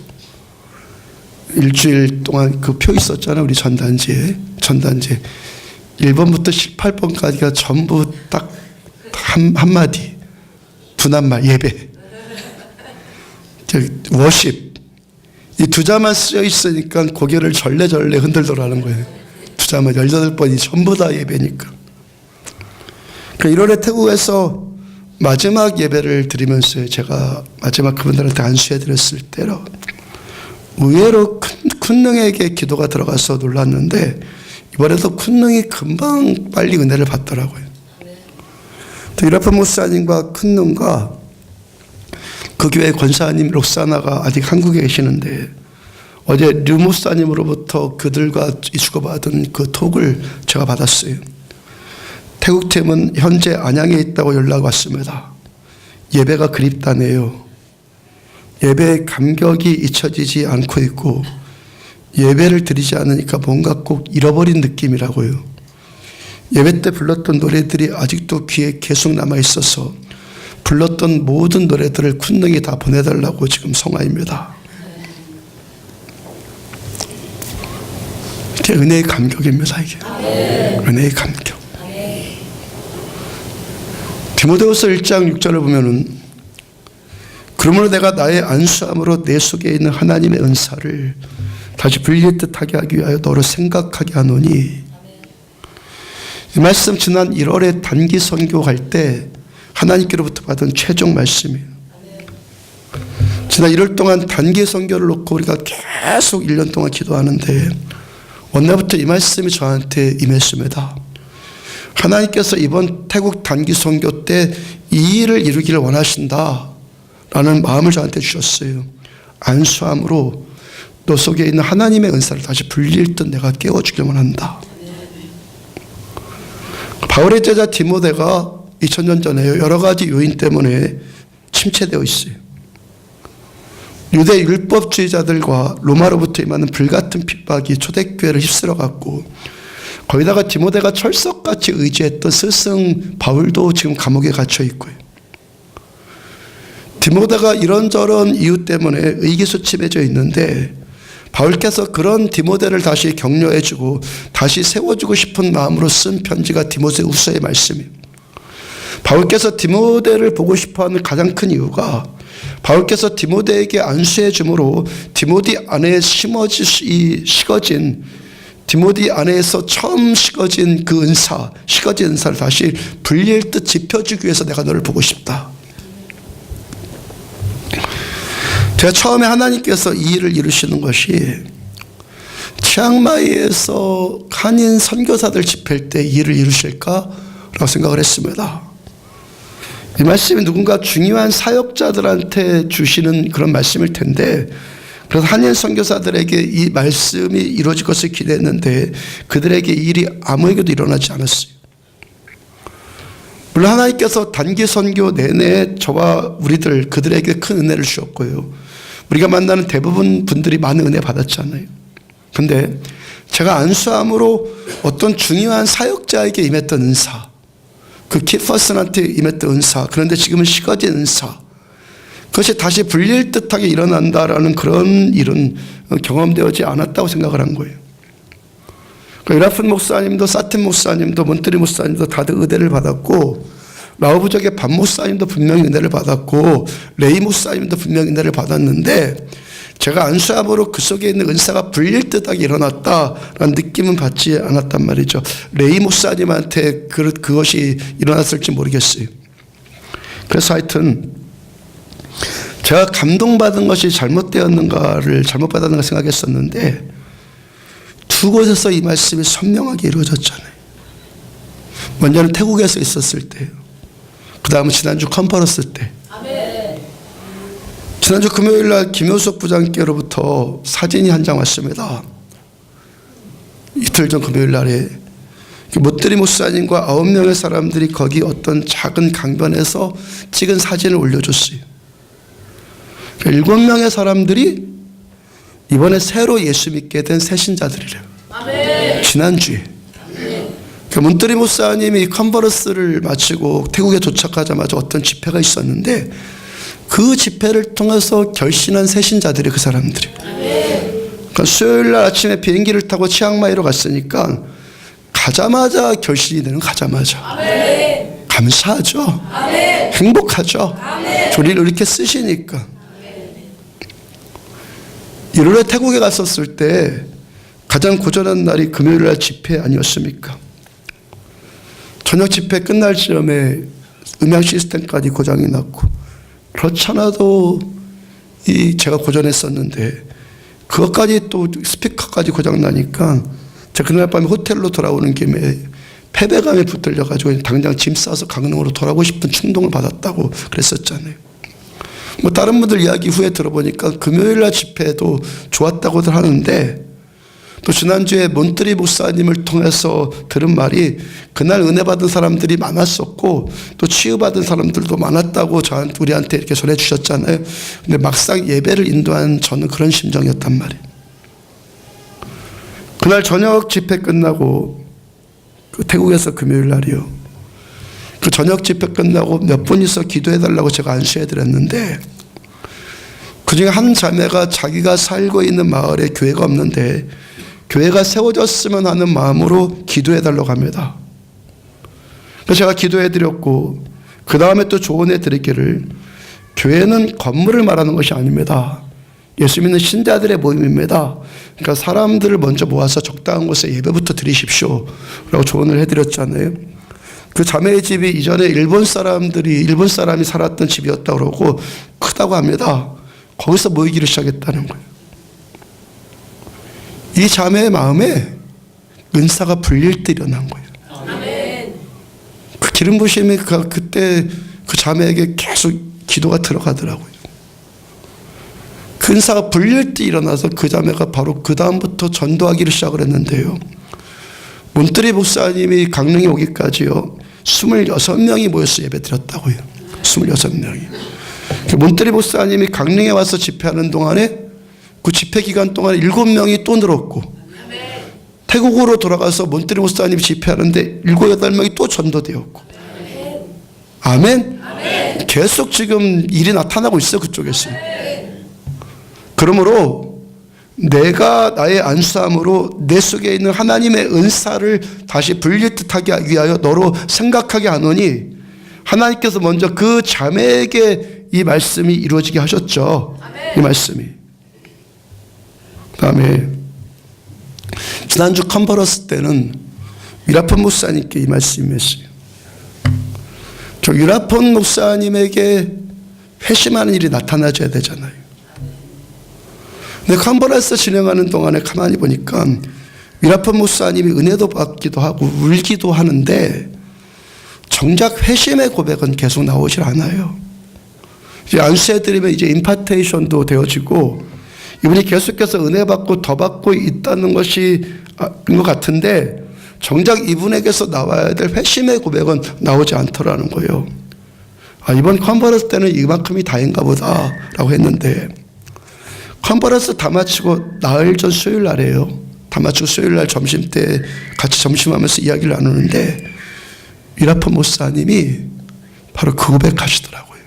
일주일 동안 그 표 있었잖아요. 우리 전단지에 1번부터 18번까지가 전부 딱 한마디, 분한말, 예배, 워십, 이 두 자만 쓰여 있으니까 고개를 절레절레 흔들더라는 거예요. 두 자만 18번이 전부 다 예배니까. 1월에 태국에서 마지막 예배를 드리면서 제가 마지막 그분들한테 안수해 드렸을 때로 의외로 쿤능에게 기도가 들어가서 놀랐는데, 이번에도 쿤능이 금방 빨리 은혜를 받더라고요. 유라폰 목사님과 쿤능과 그 교회 권사님 록사나가 아직 한국에 계시는데, 어제 류 목사님으로부터 그들과 주고받은 그 톡을 제가 받았어요. 태국팀은 현재 안양에 있다고 연락 왔습니다. 예배가 그립다네요. 예배의 감격이 잊혀지지 않고 있고, 예배를 드리지 않으니까 뭔가 꼭 잃어버린 느낌이라고요. 예배 때 불렀던 노래들이 아직도 귀에 계속 남아있어서 불렀던 모든 노래들을 쿤능이 다 보내달라고 지금 성화입니다. 이게 은혜의 감격입니다. 이게 은혜의 감격. 디모데후서 1장 6절을 보면은, 그러므로 내가 나의 안수함으로 내 속에 있는 하나님의 은사를 다시 불릴 듯하게 하기 위하여 너를 생각하게 하노니, 이 말씀 지난 1월에 단기 선교 갈 때 하나님께로부터 받은 최종 말씀이에요. 지난 1월 동안 단기 선교를 놓고 우리가 계속 1년 동안 기도하는데, 어느 날부터 이 말씀이 저한테 임했습니다. 하나님께서 이번 태국 단기 선교 때 이 일을 이루기를 원하신다 라는 마음을 저한테 주셨어요. 안수함으로 너 속에 있는 하나님의 은사를 다시 불릴 듯 내가 깨워주길 원한다. 바울의 제자 디모데가 2000년 전에 여러 가지 요인 때문에 침체되어 있어요. 유대 율법주의자들과 로마로부터 임하는 불같은 핍박이 초대교회를 휩쓸어갔고, 거기다가 디모데가 철석같이 의지했던 스승 바울도 지금 감옥에 갇혀 있고요. 디모데가 이런저런 이유 때문에 의기소침해져 있는데, 바울께서 그런 디모데를 다시 격려해주고 다시 세워주고 싶은 마음으로 쓴 편지가 디모데후서의 말씀이에요. 바울께서 디모데를 보고 싶어하는 가장 큰 이유가, 바울께서 디모데에게 안수해 줌으로 디모데 안에 식어진 디모데 안에서 처음 식어진 그 은사, 식어진 은사를 다시 불릴 듯 짚어주기 위해서 내가 너를 보고 싶다. 제가 처음에 하나님께서 이 일을 이루시는 것이 치앙마이에서 한인 선교사들 집회일 때 이 일을 이루실까라고 생각을 했습니다. 이 말씀이 누군가 중요한 사역자들한테 주시는 그런 말씀일 텐데, 그래서 한인 선교사들에게 이 말씀이 이루어질 것을 기대했는데 그들에게 이 일이 아무에게도 일어나지 않았어요. 물론 하나님께서 단기 선교 내내 저와 우리들 그들에게 큰 은혜를 주셨고요. 우리가 만나는 대부분 분들이 많은 은혜 받았잖아요. 근데 제가 안수함으로 어떤 중요한 사역자에게 임했던 은사, 그 키퍼슨한테 임했던 은사, 그런데 지금은 식어진 은사, 그것이 다시 불릴 듯하게 일어난다라는 그런 일은 경험되지 않았다고 생각을 한 거예요. 유라픈 목사님도 사틴 목사님도 몬트리 목사님도 다들 은혜를 받았고, 라오부족의 반 목사님도 분명히 은혜를 받았고, 레이 목사님도 분명히 은혜를 받았는데, 제가 안수함으로 그 속에 있는 은사가 불릴 듯하게 일어났다라는 느낌은 받지 않았단 말이죠. 레이 목사님한테 그것이 일어났을지 모르겠어요. 그래서 하여튼 제가 감동받은 것이 잘못되었는가를 잘못 받았는가 생각했었는데, 두 곳에서 이 말씀이 선명하게 이루어졌잖아요. 먼저는 태국에서 있었을 때요. 그 다음은 지난주 컨퍼런스 때. 지난주 금요일날 김효석 부장께로부터 사진이 한 장 왔습니다. 이틀 전 금요일날에 못들이 목사님과 9명의 사람들이 거기 어떤 작은 강변에서 찍은 사진을 올려줬어요. 7명의 사람들이 이번에 새로 예수 믿게 된 새신자들이래요. 지난주에. 몬트리 목사님이 컨퍼런스를 마치고 태국에 도착하자마자 어떤 집회가 있었는데, 그 집회를 통해서 결신한 새신자들이 그 사람들이. 그러니까 수요일날 아침에 비행기를 타고 치앙마이로 갔으니까 가자마자 결신이 되는, 가자마자. 감사하죠. 행복하죠. 우리를 이렇게 쓰시니까. 1월에 태국에 갔었을 때 가장 고전한 날이 금요일날 집회 아니었습니까? 저녁 집회 끝날 즈음에 음향 시스템까지 고장이 났고, 그렇잖아도 제가 고전했었는데 그것까지 또 스피커까지 고장나니까 제가 그날 밤에 호텔로 돌아오는 김에 패배감에 붙들려가지고 당장 짐 싸서 강릉으로 돌아오고 싶은 충동을 받았다고 그랬었잖아요. 뭐 다른 분들 이야기 후에 들어보니까 금요일날 집회도 좋았다고들 하는데, 또 지난주에 몬트리 목사님을 통해서 들은 말이 그날 은혜 받은 사람들이 많았었고 또 치유받은 사람들도 많았다고 우리한테 이렇게 전해 주셨잖아요. 근데 막상 예배를 인도한 저는 그런 심정이었단 말이에요. 그날 저녁 집회 끝나고 그 태국에서 금요일 날이요. 그 저녁 집회 끝나고 몇 분이서 기도해달라고 제가 안수해드렸는데, 그중에 한 자매가 자기가 살고 있는 마을에 교회가 없는데 교회가 세워졌으면 하는 마음으로 기도해달라고 합니다. 그래서 제가 기도해드렸고, 그 다음에 또 조언해드리기를, 교회는 건물을 말하는 것이 아닙니다. 예수 믿는 신자들의 모임입니다. 그러니까 사람들을 먼저 모아서 적당한 곳에 예배부터 드리십시오 라고 조언을 해드렸잖아요. 그 자매의 집이 이전에 일본 사람이 살았던 집이었다고 그러고 크다고 합니다. 거기서 모이기를 시작했다는 거예요. 이 자매의 마음에 은사가 불릴 때 일어난 거예요. 그 기름 부심이 그때 그 자매에게 계속 기도가 들어가더라고요. 그 은사가 불릴 때 일어나서 그 자매가 바로 그 다음부터 전도하기를 시작을 했는데요. 몬트리 목사님이 강릉에 오기까지요 26명이 모여서 예배 드렸다고요. 26명이. 몬트리 목사님이 강릉에 와서 집회하는 동안에 그 집회 기간 동안에 7명이 또 늘었고, 태국으로 돌아가서 몬트리 목사님이 집회하는데 7, 8명이 또 전도되었고. 아멘? 계속 지금 일이 나타나고 있어, 그쪽에서. 그러므로 내가 나의 안수함으로 내 속에 있는 하나님의 은사를 다시 불릴 듯하게 하기 위하여 너로 생각하게 하노니, 하나님께서 먼저 그 자매에게 이 말씀이 이루어지게 하셨죠. 이 말씀이. 그 다음에 지난주 컨퍼런스 때는 유라폰 목사님께 이 말씀이었어요. 저 유라폰 목사님에게 회심하는 일이 나타나줘야 되잖아요. 근데 컨퍼런스 진행하는 동안에 가만히 보니까 유라폰 목사님이 은혜도 받기도 하고 울기도 하는데 정작 회심의 고백은 계속 나오질 않아요. 이제 안수해드리면 이제 임파테이션도 되어지고 이분이 계속해서 은혜 받고 더 받고 있다는 것이 것 같은데, 정작 이분에게서 나와야 될 회심의 고백은 나오지 않더라는 거예요. 이번 컨퍼런스 때는 이만큼이 다인가 보다 라고 했는데, 컨퍼런스 다 마치고 나흘 전 수요일 날이에요. 다 마치고 수요일 날 점심 때 같이 점심하면서 이야기를 나누는데 위라퍼 목사님이 바로 그 고백하시더라고요.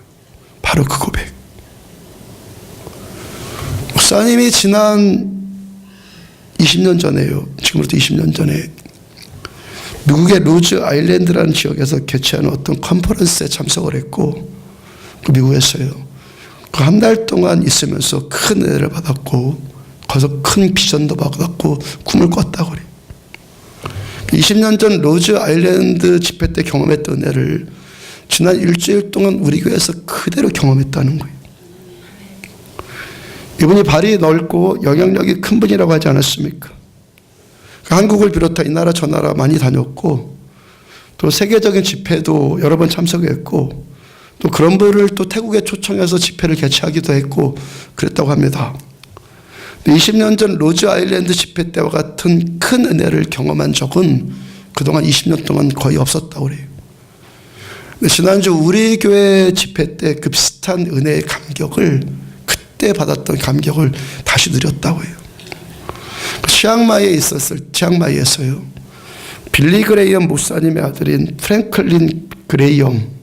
바로 그 고백. 목사님이 지난 20년 전에요. 지금부터 20년 전에 미국의 로즈 아일랜드라는 지역에서 개최하는 어떤 컨퍼런스에 참석을 했고, 그 미국에서요. 그 한 달 동안 있으면서 큰 은혜를 받았고, 거기서 큰 비전도 받았고, 꿈을 꿨다고 그래요. 20년 전 로즈 아일랜드 집회 때 경험했던 은혜를 지난 일주일 동안 우리 교회에서 그대로 경험했다는 거예요. 이분이 발이 넓고 영향력이 큰 분이라고 하지 않았습니까? 한국을 비롯한 이 나라 저 나라 많이 다녔고, 또 세계적인 집회도 여러 번 참석했고, 또 그런 분을 또 태국에 초청해서 집회를 개최하기도 했고 그랬다고 합니다. 20년 전 로즈 아일랜드 집회 때와 같은 큰 은혜를 경험한 적은 그동안 20년 동안 거의 없었다고 그래요. 지난주 우리 교회 집회 때 그 비슷한 은혜의 감격을, 그때 받았던 감격을 다시 누렸다고 해요. 치앙마이에서요. 빌리 그레이엄 목사님의 아들인 프랭클린 그레이엄,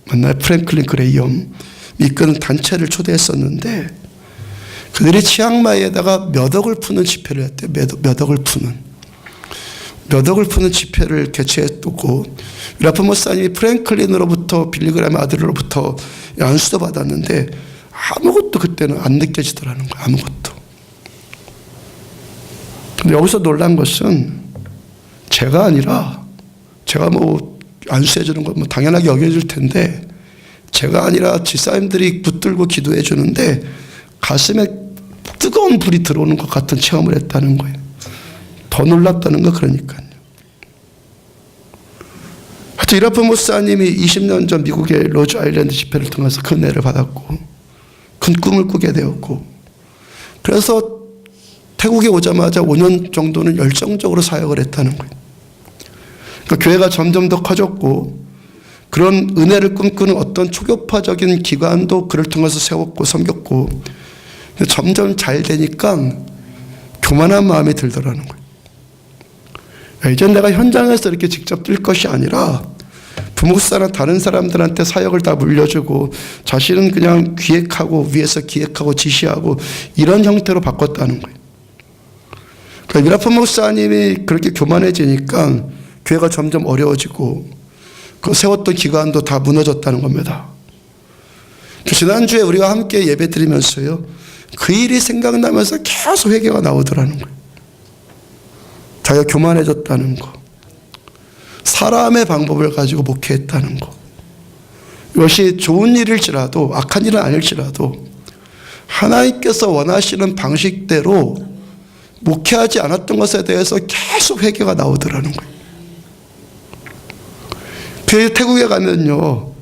맞나요? 프랭클린 그레이엄 이끄는 단체를 초대했었는데, 그들이 치앙마이에다가 몇 억을 푸는 집회를 했대요. 몇 억을 푸는 집회를 개최했고, 위라퍼 목사님이 프랭클린으로부터, 빌리 그레이엄 아들로부터 안수도 받았는데 아무것도 그때는 안 느껴지더라는 거예요. 아무것도. 근데 여기서 놀란 것은 제가 아니라, 제가 안수해주는 건 당연하게 여겨질 텐데, 제가 아니라 집사님들이 붙들고 기도해 주는데 가슴에 뜨거운 불이 들어오는 것 같은 체험을 했다는 거예요. 더 놀랍다는 거. 그러니까요. 하여튼 위라퍼 목사님이 20년 전 미국의 로즈 아일랜드 집회를 통해서 큰 은혜를 받았고, 큰 꿈을 꾸게 되었고, 그래서 태국에 오자마자 5년 정도는 열정적으로 사역을 했다는 거예요. 그러니까 교회가 점점 더 커졌고, 그런 은혜를 꿈꾸는 어떤 초교파적인 기관도 그를 통해서 세웠고 섬겼고, 점점 잘 되니까 교만한 마음이 들더라는 거예요. 이제 내가 현장에서 이렇게 직접 뛸 것이 아니라 부목사나 다른 사람들한테 사역을 다 물려주고, 자신은 그냥 기획하고 위에서 기획하고 지시하고 이런 형태로 바꿨다는 거예요. 그러니까 위라퍼 목사님이 그렇게 교만해지니까 교회가 점점 어려워지고, 그 세웠던 기관도 다 무너졌다는 겁니다. 지난주에 우리가 함께 예배 드리면서요, 그 일이 생각나면서 계속 회개가 나오더라는 거예요. 자기가 교만해졌다는 거, 사람의 방법을 가지고 목회했다는 거, 이것이 좋은 일일지라도 악한 일은 아닐지라도 하나님께서 원하시는 방식대로 목회하지 않았던 것에 대해서 계속 회개가 나오더라는 거예요. 태국에 가면요,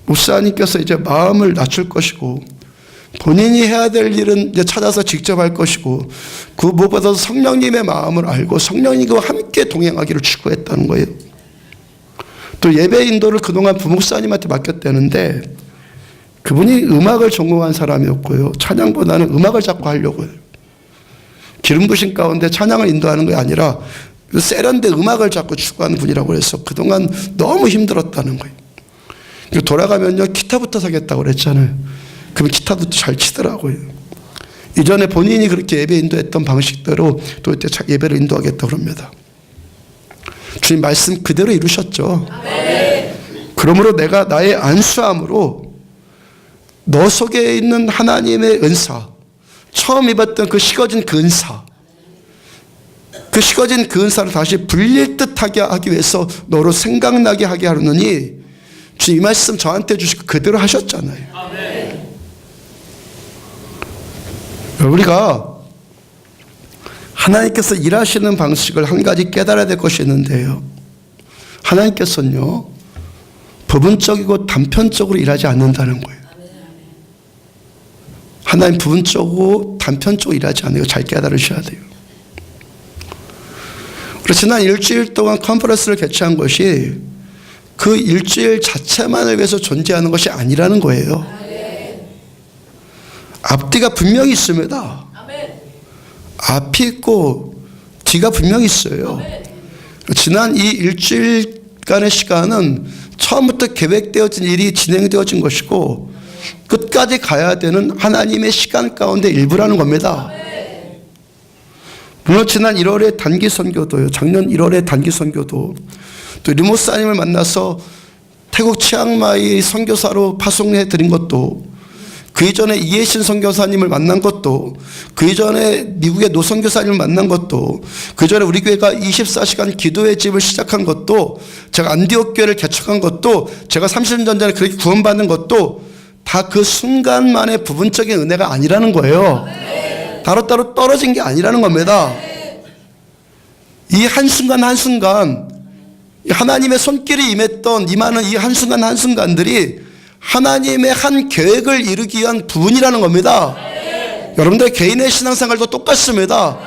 목사님께서 이제 마음을 낮출 것이고, 본인이 해야 될 일은 이제 찾아서 직접 할 것이고, 그 무엇보다도 성령님의 마음을 알고 성령님과 함께 동행하기를 추구했다는 거예요. 또 예배 인도를 그동안 부목사님한테 맡겼다는데, 그분이 음악을 전공한 사람이었고요, 찬양보다는 음악을 자꾸 하려고 해요. 기름 부신 가운데 찬양을 인도하는 게 아니라 세련된 음악을 자꾸 추구하는 분이라고 해서 그동안 너무 힘들었다는 거예요. 돌아가면요, 기타부터 사겠다고 그랬잖아요. 그럼 기타도 잘 치더라고요. 이전에 본인이 그렇게 예배 인도했던 방식대로 또 이제 예배를 인도하겠다고 그럽니다. 주님 말씀 그대로 이루셨죠. 그러므로 내가 나의 안수함으로 너 속에 있는 하나님의 은사, 처음 입었던 그 식어진 그 은사, 그 식어진 그 은사를 다시 불릴 듯하게 하기 위해서 너로 생각나게 하게 하려느니, 주님 이 말씀 저한테 주시고 그대로 하셨잖아요. 아멘. 우리가 하나님께서 일하시는 방식을 한 가지 깨달아야 될 것이 있는데요, 하나님께서는요, 부분적이고 단편적으로 일하지 않는다는 거예요. 하나님 부분적이고 단편적으로 일하지 않아요. 잘 깨달으셔야 돼요. 지난 일주일 동안 컨퍼런스를 개최한 것이 그 일주일 자체만을 위해서 존재하는 것이 아니라는 거예요. 앞뒤가 분명히 있습니다. 앞이 있고 뒤가 분명히 있어요. 지난 이 일주일간의 시간은 처음부터 계획되어진 일이 진행되어진 것이고 끝까지 가야 되는 하나님의 시간 가운데 일부라는 겁니다. 물론 지난 1월의 단기 선교도요, 작년 1월의 단기 선교도, 또 리모사님을 만나서 태국 치앙마이 선교사로 파송해 드린 것도, 그 이전에 이해신 선교사님을 만난 것도, 그 이전에 미국의 노선교사님을 만난 것도, 그 전에 우리 교회가 24시간 기도의 집을 시작한 것도, 제가 안디옥 교회를 개척한 것도, 제가 30년 전에 그렇게 구원받는 것도 다 그 순간만의 부분적인 은혜가 아니라는 거예요. 따로따로 떨어진 게 아니라는 겁니다. 이 한순간 한순간 하나님의 손길이 임하는 이 한순간 한순간들이 하나님의 한 계획을 이루기 위한 부분이라는 겁니다. 여러분들 개인의 신앙생활도 똑같습니다.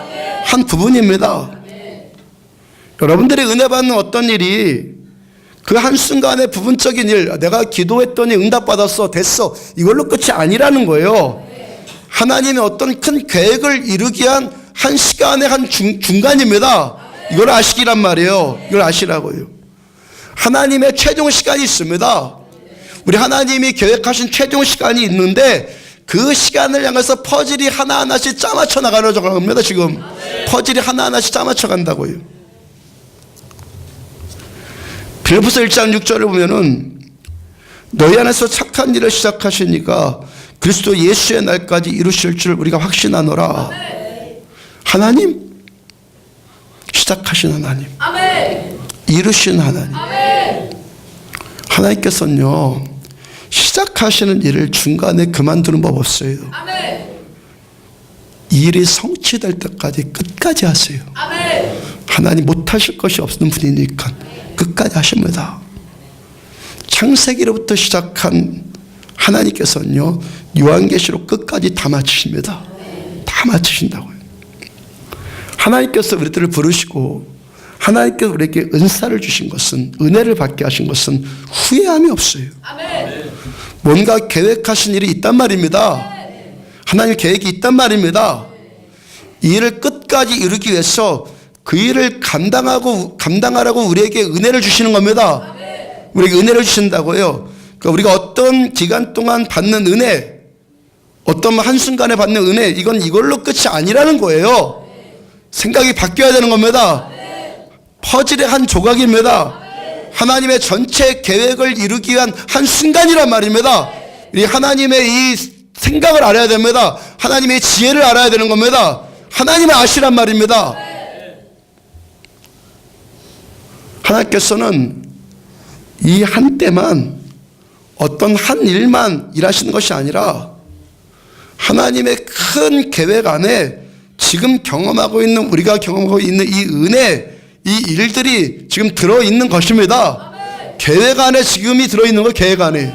한 부분입니다. 여러분들이 은혜 받는 어떤 일이 그 한순간의 부분적인 일, 내가 기도했더니 응답받았어, 됐어, 이걸로 끝이 아니라는 거예요. 하나님의 어떤 큰 계획을 이루기 위한 한 시간의 한 중간입니다. 이걸 아시기란 말이에요. 이걸 아시라고요. 하나님의 최종 시간이 있습니다. 우리 하나님이 계획하신 최종 시간이 있는데 그 시간을 향해서 퍼즐이 하나하나씩 짜맞춰 나가는 겁니다. 지금 퍼즐이 하나하나씩 짜맞춰 간다고요. 빌립보서 1장 6절을 보면은 너희 안에서 착한 일을 시작하시니까 그리스도 예수의 날까지 이루실 줄 우리가 확신하노라. 하나님, 시작하신 하나님, 이루신 하나님. 하나님께서는요, 시작하시는 일을 중간에 그만두는 법 없어요. 이 일이 성취될 때까지 끝까지 하세요. 하나님 못하실 것이 없는 분이니까 끝까지 하십니다. 창세기로부터 시작한 하나님께서는요, 요한계시록 끝까지 다 마치십니다. 다 마치신다고요. 하나님께서 우리들을 부르시고 하나님께서 우리에게 은사를 주신 것은, 은혜를 받게 하신 것은 후회함이 없어요. 뭔가 계획하신 일이 있단 말입니다. 하나님 계획이 있단 말입니다. 이 일을 끝까지 이루기 위해서 그 일을 감당하라고 우리에게 은혜를 주시는 겁니다. 우리에게 은혜를 주신다고요. 그러니까 우리가 어떤 기간 동안 받는 은혜, 어떤 한순간에 받는 은혜, 이건 이걸로 끝이 아니라는 거예요. 생각이 바뀌어야 되는 겁니다. 퍼즐의 한 조각입니다. 하나님의 전체 계획을 이루기 위한 한 순간이란 말입니다. 이 하나님의 이 생각을 알아야 됩니다. 하나님의 지혜를 알아야 되는 겁니다. 하나님의 아시란 말입니다. 하나님께서는 이 한때만, 어떤 한 일만 일하시는 것이 아니라 하나님의 큰 계획 안에 지금 우리가 경험하고 있는 이 은혜, 이 일들이 지금 들어있는 것입니다. 계획 안에 지금이 들어있는 거, 계획 안에.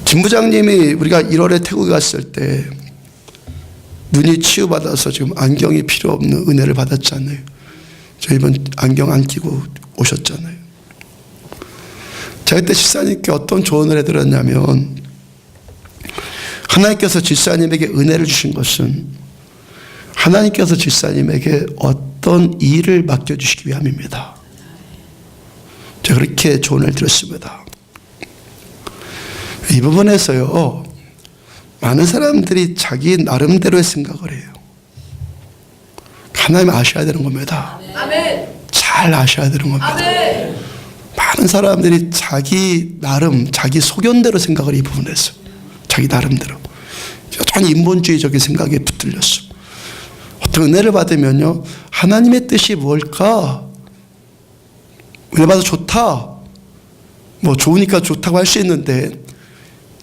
진 부장님이 우리가 1월에 태국에 갔을 때 눈이 치유받아서 지금 안경이 필요 없는 은혜를 받았잖아요. 저 이번 안경 안 끼고 오셨잖아요. 제가 그때 집사님께 어떤 조언을 해드렸냐면, 하나님께서 집사님에게 은혜를 주신 것은 하나님께서 집사님에게 어떤 일을 맡겨주시기 위함입니다. 제가 그렇게 조언을 드렸습니다. 이 부분에서요, 많은 사람들이 자기 나름대로의 생각을 해요. 하나님 아셔야 되는 겁니다. 잘 아셔야 되는 겁니다. 많은 사람들이 자기 나름, 자기 소견대로 생각을 이 부분에서, 자기 나름대로 여전히 인본주의적인 생각에 붙들렸어. 어떤 은혜를 받으면요, 하나님의 뜻이 뭘까? 은혜 받아 좋다, 뭐 좋으니까 좋다고 할 수 있는데,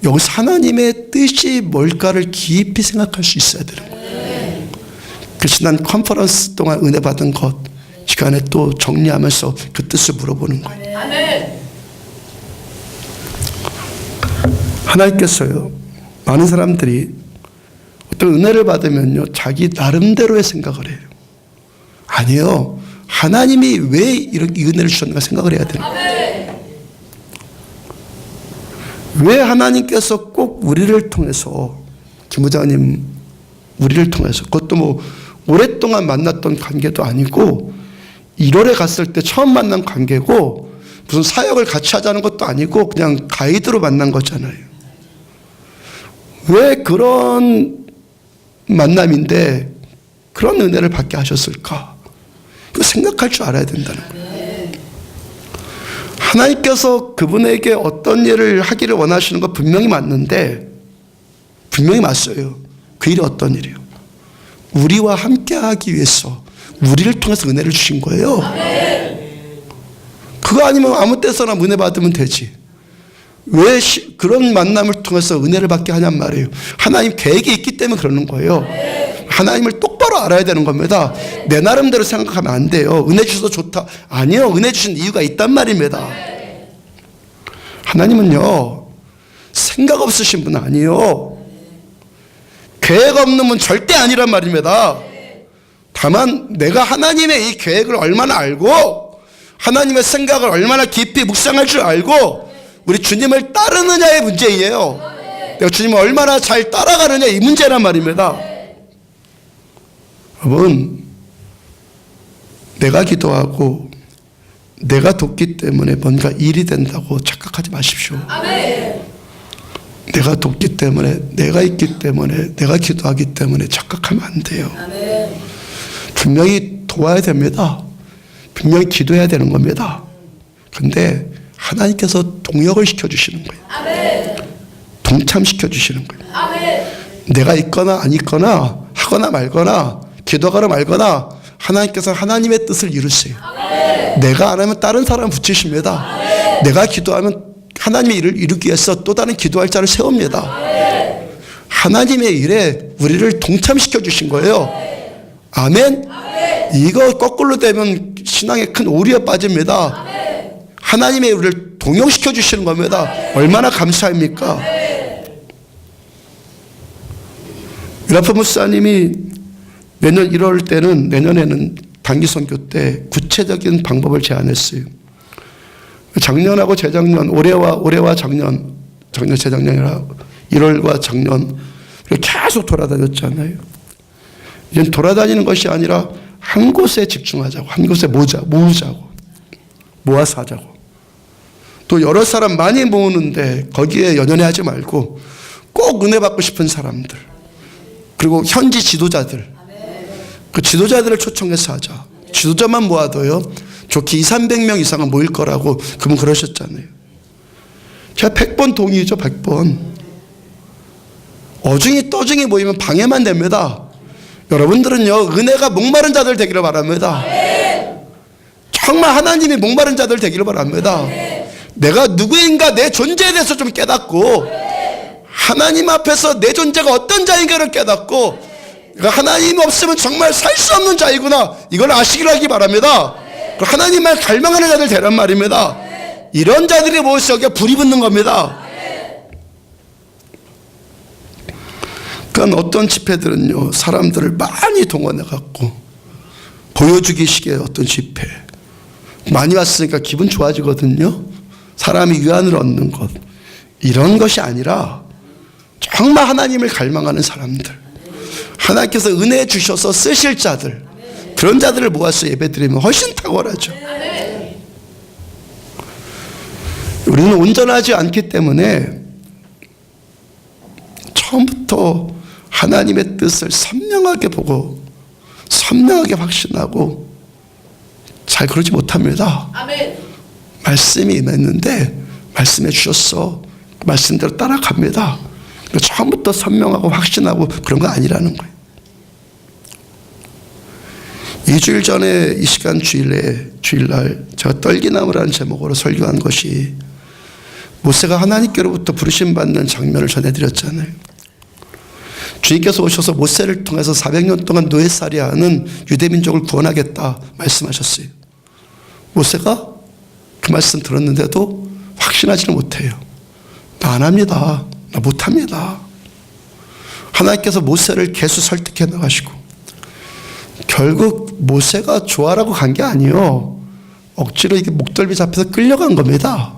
여기서 하나님의 뜻이 뭘까를 깊이 생각할 수 있어야 되는 거예요. 그래서 난 컨퍼런스 동안 은혜 받은 것 시간에 또 정리하면서 그 뜻을 물어보는 거예요. 하나님께서요, 많은 사람들이 또 은혜를 받으면요, 자기 나름대로의 생각을 해요. 아니에요. 하나님이 왜 이렇게 은혜를 주셨는가 생각을 해야 돼요. 왜 하나님께서 꼭 우리를 통해서, 김 부장님 우리를 통해서, 그것도 뭐 오랫동안 만났던 관계도 아니고 1월에 갔을 때 처음 만난 관계고 무슨 사역을 같이 하자는 것도 아니고 그냥 가이드로 만난 거잖아요. 왜 그런 만남인데 그런 은혜를 받게 하셨을까? 그거 생각할 줄 알아야 된다는 거예요. 하나님께서 그분에게 어떤 일을 하기를 원하시는 거 분명히 맞는데, 분명히 맞어요. 그 일이 어떤 일이에요? 우리와 함께 하기 위해서 우리를 통해서 은혜를 주신 거예요. 그거 아니면 아무 때서나 은혜 받으면 되지. 왜 그런 만남을 통해서 은혜를 받게 하냔 말이에요. 하나님 계획이 있기 때문에 그러는 거예요. 하나님을 똑바로 알아야 되는 겁니다. 내 나름대로 생각하면 안 돼요. 은혜 주셔서 좋다. 아니요. 은혜 주신 이유가 있단 말입니다. 하나님은요, 생각 없으신 분 아니에요. 계획 없는 분 절대 아니란 말입니다. 다만 내가 하나님의 이 계획을 얼마나 알고 하나님의 생각을 얼마나 깊이 묵상할 줄 알고 우리 주님을 따르느냐의 문제예요. 내가 주님을 얼마나 잘 따라가느냐, 이 문제란 말입니다. 여러분, 내가 기도하고 내가 돕기 때문에 뭔가 일이 된다고 착각하지 마십시오. 내가 돕기 때문에, 내가 있기 때문에, 내가 기도하기 때문에 착각하면 안 돼요. 분명히 도와야 됩니다. 분명히 기도해야 되는 겁니다. 근데 하나님께서 동역을 시켜주시는 거예요. 동참시켜주시는 거예요. 내가 있거나 안 있거나 하거나 말거나 기도하거나 말거나 하나님께서 하나님의 뜻을 이루세요. 내가 안 하면 다른 사람 붙이십니다. 내가 기도하면 하나님의 일을 이루기 위해서 또 다른 기도할 자를 세웁니다. 하나님의 일에 우리를 동참시켜 주신 거예요. 아멘? 이거 거꾸로 되면 신앙에 큰 오류에 빠집니다. 하나님의 우리를 동역시켜 주시는 겁니다. 얼마나 감사합니까? 유라프 목사님이 내년 1월 때는, 내년에는 단기 선교 때 구체적인 방법을 제안했어요. 작년하고 재작년, 올해와 작년, 재작년이라 1월과 작년 계속 돌아다녔잖아요. 이제 돌아다니는 것이 아니라 한 곳에 집중하자고, 한 곳에 모아서 하자고. 또 여러 사람 많이 모으는데 거기에 연연해하지 말고 꼭 은혜 받고 싶은 사람들, 그리고 현지 지도자들, 그 지도자들을 초청해서 하자. 지도자만 모아도요, 좋게 200~300명 이상은 모일 거라고 그분 그러셨잖아요. 제가 100번 동의죠. 100번. 어중이 떠중이 모이면 방해만 됩니다. 여러분들은요, 은혜가 목마른 자들 되기를 바랍니다. 정말 하나님이 목마른 자들 되기를 바랍니다. 내가 누구인가, 내 존재에 대해서 좀 깨닫고 하나님 앞에서 내 존재가 어떤 자인가를 깨닫고 하나님 없으면 정말 살 수 없는 자이구나, 이걸 아시기를 하기 바랍니다. 하나님만 갈망하는 자들 되란 말입니다. 이런 자들이 모여서 여기에 불이 붙는 겁니다. 그러니까 어떤 집회들은요, 사람들을 많이 동원해갖고 보여주기식의 어떤 집회, 많이 왔으니까 기분 좋아지거든요. 사람이 위안을 얻는 것, 이런 것이 아니라 정말 하나님을 갈망하는 사람들, 하나님께서 은혜 주셔서 쓰실 자들, 그런 자들을 모아서 예배드리면 훨씬 탁월하죠. 우리는 온전하지 않기 때문에 처음부터 하나님의 뜻을 선명하게 보고 선명하게 확신하고 잘 그러지 못합니다. 말씀이 임했는데 말씀해 주셨어, 말씀대로 따라갑니다. 처음부터 선명하고 확신하고 그런 거 아니라는 거예요. 2주일 전에 이 시간 주일날 제가 떨기나무라는 제목으로 설교한 것이 모세가 하나님께로부터 부르심받는 장면을 전해드렸잖아요. 주님께서 오셔서 모세를 통해서 400년 동안 노예살이하는 유대민족을 구원하겠다 말씀하셨어요. 모세가 그 말씀 들었는데도 확신하지는 못해요. 나 안 합니다. 나 못합니다. 하나님께서 모세를 계속 설득해 나가시고 결국 모세가 좋아라고 간 게 아니에요. 억지로 이게 목덜미 잡혀서 끌려간 겁니다.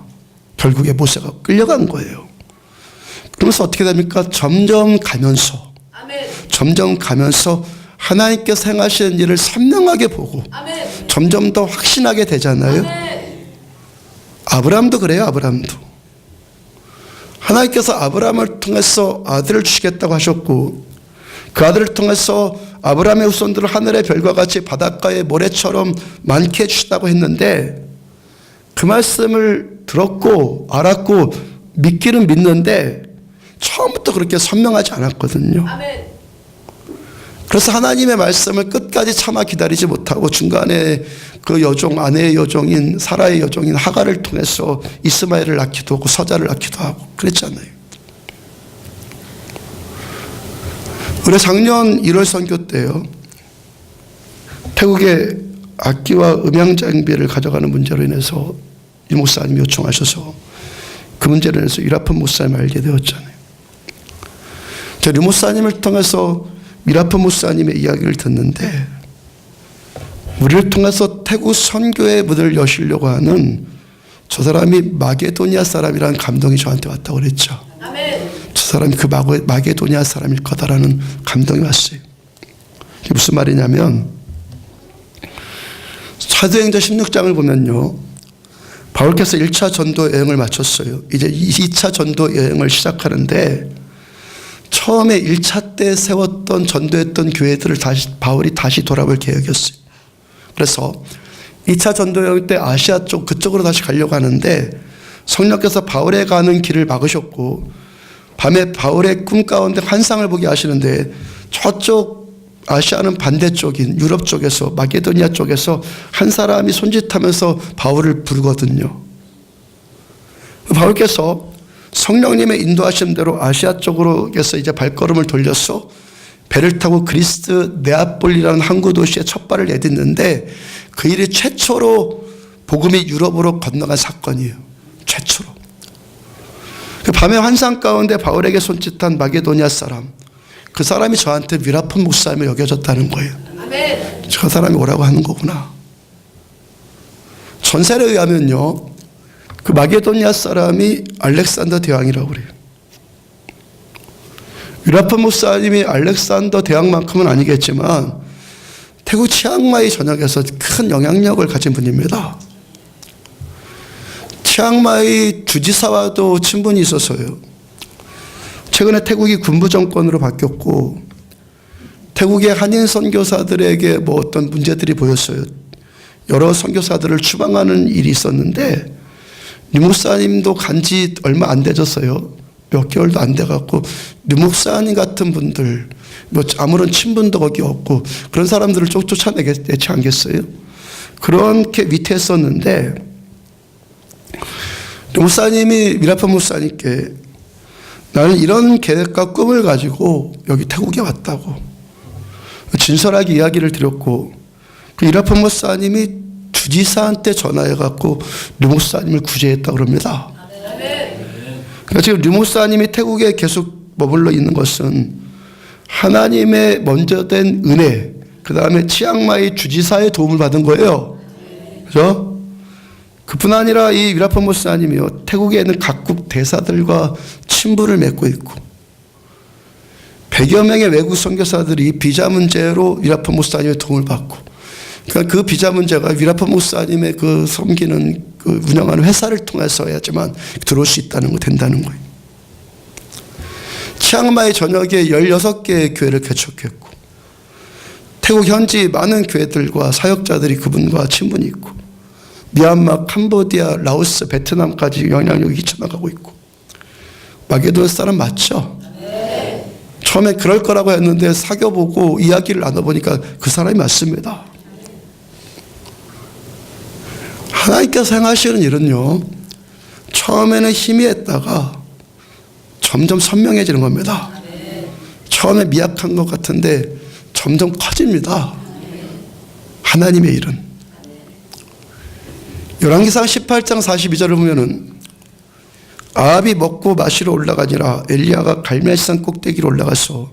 결국에 모세가 끌려간 거예요. 그러면서 어떻게 됩니까? 점점 가면서 하나님께서 행하시는 일을 선명하게 보고 점점 더 확신하게 되잖아요. 아브라함도 그래요. 아브라함도 하나님께서 아브라함을 통해서 아들을 주시겠다고 하셨고 그 아들을 통해서 아브라함의 후손들을 하늘의 별과 같이 바닷가의 모래처럼 많게 해주시다고 했는데 그 말씀을 들었고 알았고 믿기는 믿는데 처음부터 그렇게 선명하지 않았거든요. 그래서 하나님의 말씀을 끝까지 참아 기다리지 못하고 중간에 그 여종, 아내의 여종인 사라의 여종인 하갈을 통해서 이스마엘을 낳기도 하고 서자를 낳기도 하고 그랬잖아요. 올해 작년 1월 선교 때요, 태국의 악기와 음향 장비를 가져가는 문제로 인해서 이 목사님이 요청하셔서 그 문제로 인해서 유라폰 목사님을 알게 되었잖아요. 저 류 목사님을 통해서 미라폰 목사님의 이야기를 듣는데 우리를 통해서 태국 선교의 문을 여시려고 하는 저 사람이 마게도니아 사람이라는 감동이 저한테 왔다고 그랬죠. 저 사람이 그 마게도니아 사람일 거다라는 감동이 왔어요. 이게 무슨 말이냐면 사도행전 16장을 보면요, 바울께서 1차 전도 여행을 마쳤어요. 이제 2차 전도 여행을 시작하는데 처음에 1차 때 세웠던 전도했던 교회들을 바울이 다시 돌아볼 계획이었어요. 그래서 2차 전도 여행 때 아시아 쪽 그쪽으로 다시 가려고 하는데 성령께서 바울에 가는 길을 막으셨고 밤에 바울의 꿈 가운데 환상을 보게 하시는데 저쪽 아시아는 반대쪽인 유럽 쪽에서 마게도니아 쪽에서 한 사람이 손짓하면서 바울을 부르거든요. 바울께서 성령님의 인도하심대로 아시아 쪽으로 해서 이제 발걸음을 돌려서 배를 타고 그리스 네아폴리라는 항구 도시에 첫 발을 내딛는데 그 일이 최초로 복음이 유럽으로 건너간 사건이에요. 최초로. 그 밤의 환상 가운데 바울에게 손짓한 마게도니아 사람, 그 사람이 저한테 미라폰 목사님을 여겨졌다는 거예요. 저 사람이 오라고 하는 거구나. 전설에 의하면요, 그 마게도니아 사람이 알렉산더 대왕이라고 그래요. 미라폰 목사님이 알렉산더 대왕만큼은 아니겠지만 태국 치앙마이 전역에서 큰 영향력을 가진 분입니다. 치앙마이 주지사와도 친분이 있어서요, 최근에 태국이 군부 정권으로 바뀌었고 태국의 한인 선교사들에게 뭐 어떤 문제들이 보였어요. 여러 선교사들을 추방하는 일이 있었는데 류 목사님도 간지 얼마 안 되졌어요. 몇 개월도 안 돼갖고 류 목사님 같은 분들, 뭐 아무런 친분도 거기 없고 그런 사람들을 쫓아내지 않겠어요? 그렇게 위태했었는데 류 목사님이 미라폰 목사님께 나는 이런 계획과 꿈을 가지고 여기 태국에 왔다고 진솔하게 이야기를 드렸고 그 미라폰 목사님이 주지사한테 전화해갖고 류 목사님을 구제했다고 그럽니다. 그러니까 지금 류 목사님이 태국에 계속 머물러 있는 것은 하나님의 먼저 된 은혜, 그 다음에 치앙마이 주지사의 도움을 받은 거예요. 그죠? 그뿐 아니라 이 미라폰 목사님이요, 태국에 있는 각국 대사들과 친분을 맺고 있고 100여 명의 외국 선교사들이 비자 문제로 미라폰 목사님의 도움을 받고, 그러니까 그 비자 문제가 미라폰 목사님의 그 섬기는 그 운영하는 회사를 통해서 해야지만 들어올 수 있다는 거, 된다는 거예요. 치앙마이 전역에 16개의 교회를 개척했고 태국 현지 많은 교회들과 사역자들이 그분과 친분이 있고 미얀마, 캄보디아, 라오스, 베트남까지 영향력이 끼쳐나가고 있고. 마게도니아 사람 맞죠? 처음에 그럴 거라고 했는데 사귀어보고 이야기를 나눠보니까 그 사람이 맞습니다. 하나님께서 행하시는 일은요, 처음에는 희미했다가 점점 선명해지는 겁니다. 처음에 미약한 것 같은데 점점 커집니다. 하나님의 일은. 열왕기상 18장 42절을 보면은 아합이 먹고 마시러 올라가니라 엘리야가 갈멜산 꼭대기로 올라가서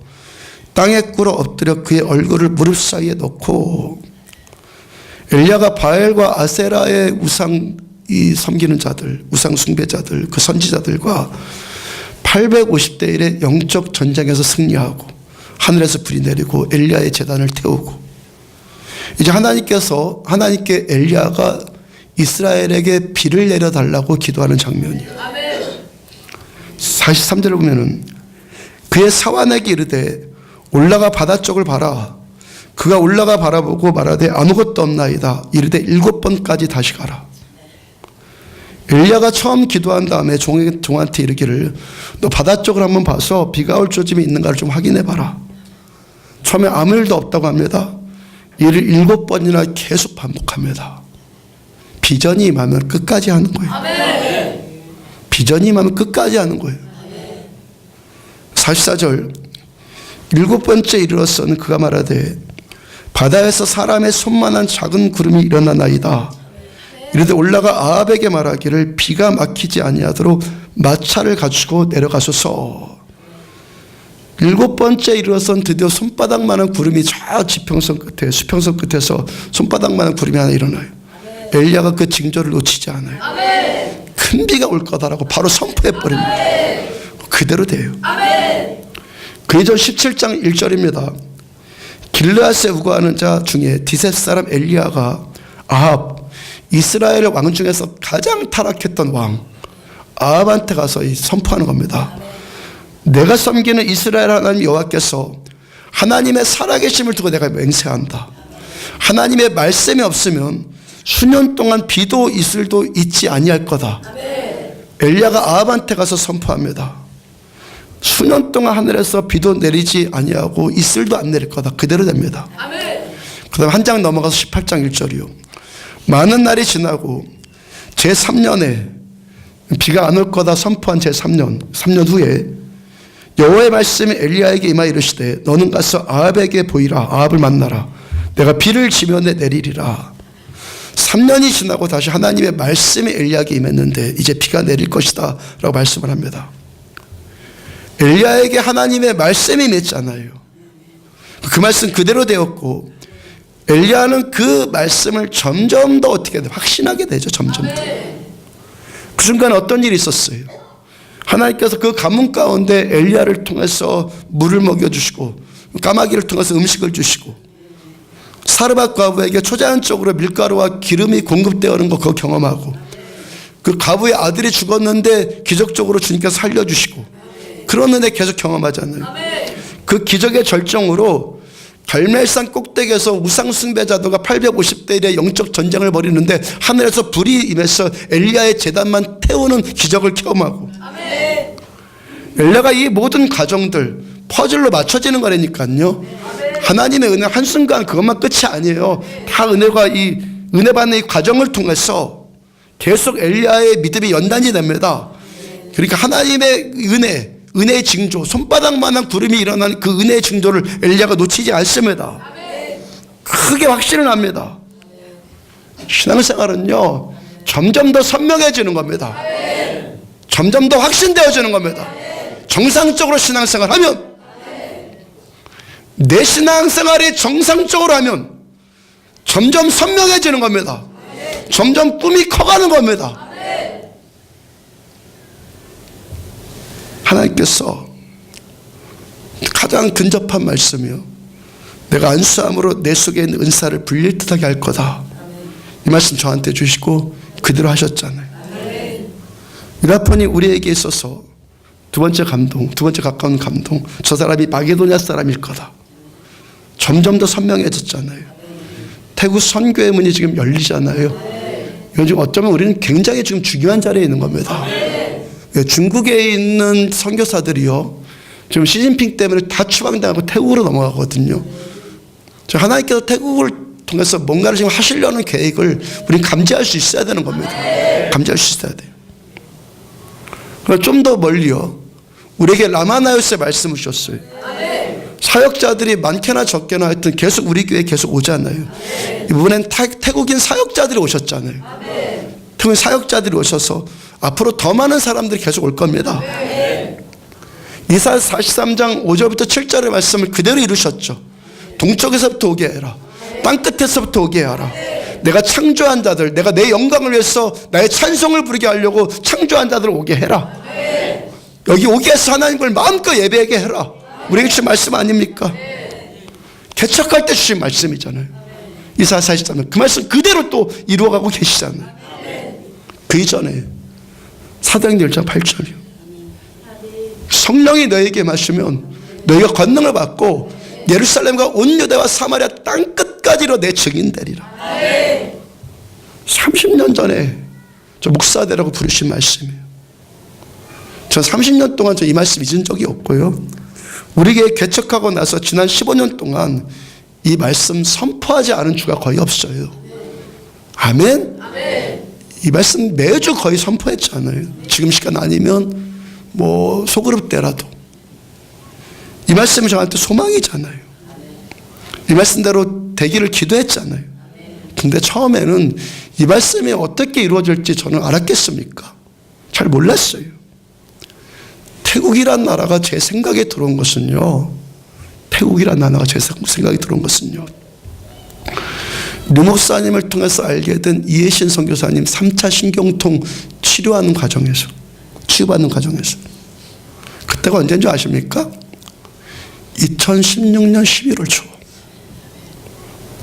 땅에 꿇어 엎드려 그의 얼굴을 무릎 사이에 넣고, 엘리야가 바알과 아세라의 우상 섬기는 자들, 우상 숭배자들, 그 선지자들과 850대 1의 영적 전쟁에서 승리하고 하늘에서 불이 내리고 엘리야의 제단을 태우고, 이제 하나님께 엘리야가 이스라엘에게 비를 내려달라고 기도하는 장면이에요. 43절을 보면은 그의 사환에게 이르되 올라가 바다 쪽을 봐라. 그가 올라가 바라보고 말하되 아무것도 없나이다. 이르되 7번까지 다시 가라. 엘리야가 처음 기도한 다음에 종한테 이르기를 너 바다 쪽을 한번 봐서 비가 올 조짐이 있는가를 좀 확인해 봐라. 처음에 아무 일도 없다고 합니다. 이를 7번이나 계속 반복합니다. 비전이 임하면 끝까지 하는 거예요. 비전이 임하면 끝까지 하는 거예요. 44절 7번째 이르렀서는 그가 말하되 바다에서 사람의 손만한 작은 구름이 일어나나이다. 이르되 올라가 아합에게 말하기를 비가 막히지 아니하도록 마차를 가지고 내려가소서. 7번째 이르러선 드디어 손바닥만한 구름이 저 지평선 끝에 수평선 끝에서 손바닥만한 구름이 하나 일어나요. 엘리야가 그 징조를 놓치지 않아요. 큰 비가 올 거다라고 바로 선포해버립니다. 그대로 돼요. 그 이전 17장 1절입니다. 길르앗에 우거하는 자 중에 디셋 사람 엘리야가 아합, 이스라엘 왕 중에서 가장 타락했던 왕 아합한테 가서 선포하는 겁니다. 내가 섬기는 이스라엘 하나님 여호와께서 하나님의 살아계심을 두고 내가 맹세한다. 하나님의 말씀이 없으면 수년 동안 비도 이슬도 있지 아니할 거다. 엘리야가 아합한테 가서 선포합니다. 수년 동안 하늘에서 비도 내리지 아니하고 이슬도 안 내릴 거다. 그대로 됩니다. 그 다음 한 장 넘어가서 18장 1절이요. 많은 날이 지나고 제3년에 비가 안 올 거다 선포한 제3년 3년 후에 여호와의 말씀이 엘리야에게 임하여 이르시되 너는 가서 아합에게 보이라. 아합을 만나라. 내가 비를 지면에 내리리라. 3년이 지나고 다시 하나님의 말씀이 엘리야에게 임했는데 이제 비가 내릴 것이다 라고 말씀을 합니다. 엘리야에게 하나님의 말씀이 임했잖아요. 그 말씀 그대로 되었고 엘리야는 그 말씀을 점점 더 어떻게 돼요? 확신하게 되죠. 점점 더. 그 순간에 어떤 일이 있었어요? 하나님께서 그 가뭄 가운데 엘리야를 통해서 물을 먹여주시고 까마귀를 통해서 음식을 주시고 사르밧 과부에게 초자연적으로 밀가루와 기름이 공급되어 오는 거 그거 경험하고 그 과부의 아들이 죽었는데 기적적으로 주님께서 살려주시고 그런 은혜 계속 경험하잖아요. 그 기적의 절정으로 갈멜산 꼭대기에서 우상 숭배자들과 850대 1의 영적 전쟁을 벌이는데 하늘에서 불이 임해서 엘리야의 제단만 태우는 기적을 경험하고 엘리야가 이 모든 과정들 퍼즐로 맞춰지는 거라니까요. 하나님의 은혜 한순간 그것만 끝이 아니에요. 다 은혜가 이 은혜 받는 이 과정을 통해서 계속 엘리야의 믿음이 연단이 됩니다. 그러니까 하나님의 은혜의 징조, 손바닥만한 구름이 일어나는 그 은혜의 징조를 엘리야가 놓치지 않습니다. 크게 확신을 합니다. 신앙생활은요 점점 더 선명해지는 겁니다. 점점 더 확신되어지는 겁니다. 정상적으로 신앙생활하면 내 신앙생활이 정상적으로 하면 점점 선명해지는 겁니다. 점점 꿈이 커가는 겁니다. 하나님께서 가장 근접한 말씀이요. 내가 안수함으로 내 속에 있는 은사를 불릴 듯하게 할 거다. 이 말씀 저한테 주시고 그대로 하셨잖아요. 유라폰이 우리에게 있어서 두 번째 감동, 두 번째 가까운 감동. 저 사람이 마게도냐 사람일 거다. 점점 더 선명해졌잖아요. 태국 선교의 문이 지금 열리잖아요. 요즘 어쩌면 우리는 굉장히 지금 중요한 자리에 있는 겁니다. 중국에 있는 선교사들이요 지금 시진핑 때문에 다 추방당하고 태국으로 넘어가거든요. 하나님께서 태국을 통해서 뭔가를 지금 하시려는 계획을 우리는 감지할 수 있어야 되는 겁니다. 감지할 수 있어야 돼요. 그럼 좀 더 멀리요 우리에게 라마나요스의 말씀을 주셨어요. 사역자들이 많게나 적게나 하여튼 계속 우리 교회에 계속 오잖아요. 이번엔 태국인 사역자들이 오셨잖아요. 태국인 사역자들이 오셔서 앞으로 더 많은 사람들이 계속 올 겁니다. 이사야 43장 5절부터 7절의 말씀을 그대로 이루셨죠. 동쪽에서부터 오게 해라. 땅끝에서부터 오게 하라. 내가 창조한 자들, 내가 내 영광을 위해서 나의 찬송을 부르게 하려고 창조한 자들을 오게 해라. 여기 오게 해서 하나님을 마음껏 예배하게 해라. 우리에게 주신 말씀 아닙니까? 개척할 때 주신 말씀이잖아요. 이사야 43장 그 말씀 그대로 또 이루어가고 계시잖아요. 그 이전에 사도행전 1장 8절이요. 성령이 너에게 마시면 너희가 권능을 받고 예루살렘과 온 유대와 사마리아 땅끝까지로 내 증인 되리라. 30년 전에 저 목사되라고 부르신 말씀이에요. 전 30년 동안 저 이 말씀 잊은 적이 없고요. 우리에게 개척하고 나서 지난 15년 동안 이 말씀 선포하지 않은 주가 거의 없어요. 아멘? 이 말씀 매주 거의 선포했잖아요. 지금 시간 아니면 뭐 소그룹 때라도. 이 말씀이 저한테 소망이잖아요. 이 말씀대로 되기를 기도했잖아요. 근데 처음에는 이 말씀이 어떻게 이루어질지 저는 알았겠습니까? 잘 몰랐어요. 태국이란 나라가 제 생각에 들어온 것은요. 태국이란 나라가 제 생각에 들어온 것은요. 류 목사님을 통해서 알게 된 이해신 선교사님 3차 신경통 치료하는 과정에서, 치유받는 과정에서. 그때가 언제인 줄 아십니까? 2016년 11월 초.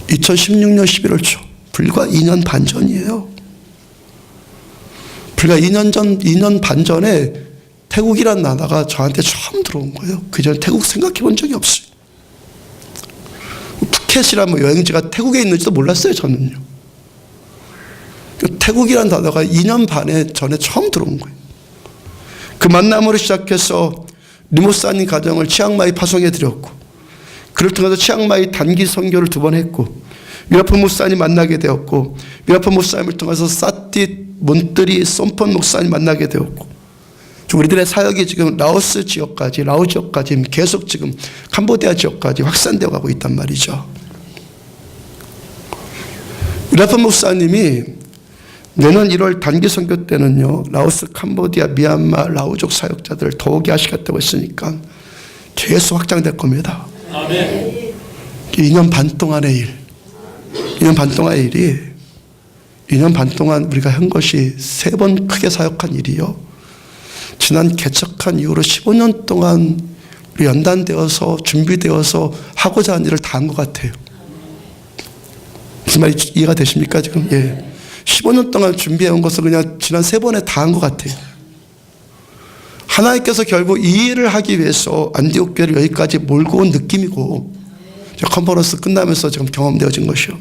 2016년 11월 초. 불과 2년 반 전이에요. 불과 2년 반 전에 태국이란 나라가 저한테 처음 들어온 거예요. 그 전에 태국 생각해 본 적이 없어요. 푸켓이란 뭐 여행지가 태국에 있는지도 몰랐어요, 저는요. 태국이란 나라가 2년 반에 전에 처음 들어온 거예요. 그 만남으로 시작해서 리모사님 가정을 치앙마이 파송해 드렸고, 그를 통해서 치앙마이 단기 선교를 2번 했고, 미라폰 목사님 만나게 되었고, 미라폰 목사님을 통해서 사띠, 몬뜨리, 쏨폰 목사님 만나게 되었고, 우리들의 사역이 지금 라오스 지역까지, 라오 지역까지 계속 지금 캄보디아 지역까지 확산되어 가고 있단 말이죠. 미라폰 목사님이 내년 1월 단기 선교 때는요, 라오스, 캄보디아, 미얀마, 라오족 사역자들을 더 오게 하시겠다고 했으니까 계속 확장될 겁니다. 아멘. 2년 반 동안의 일, 2년 반 동안의 일이 2년 반 동안 우리가 한 것이 3번 크게 사역한 일이요. 지난 개척한 이후로 15년 동안 우리 연단되어서 준비되어서 하고자 하는 일을 다 한 것 같아요. 무슨 말이 이해가 되십니까 지금? 예. 15년 동안 준비해온 것을 그냥 지난 3번에 다 한 것 같아요. 하나님께서 결국 이 일을 하기 위해서 안디옥 교회를 여기까지 몰고 온 느낌이고, 컨퍼런스 끝나면서 지금 경험되어진 것이요.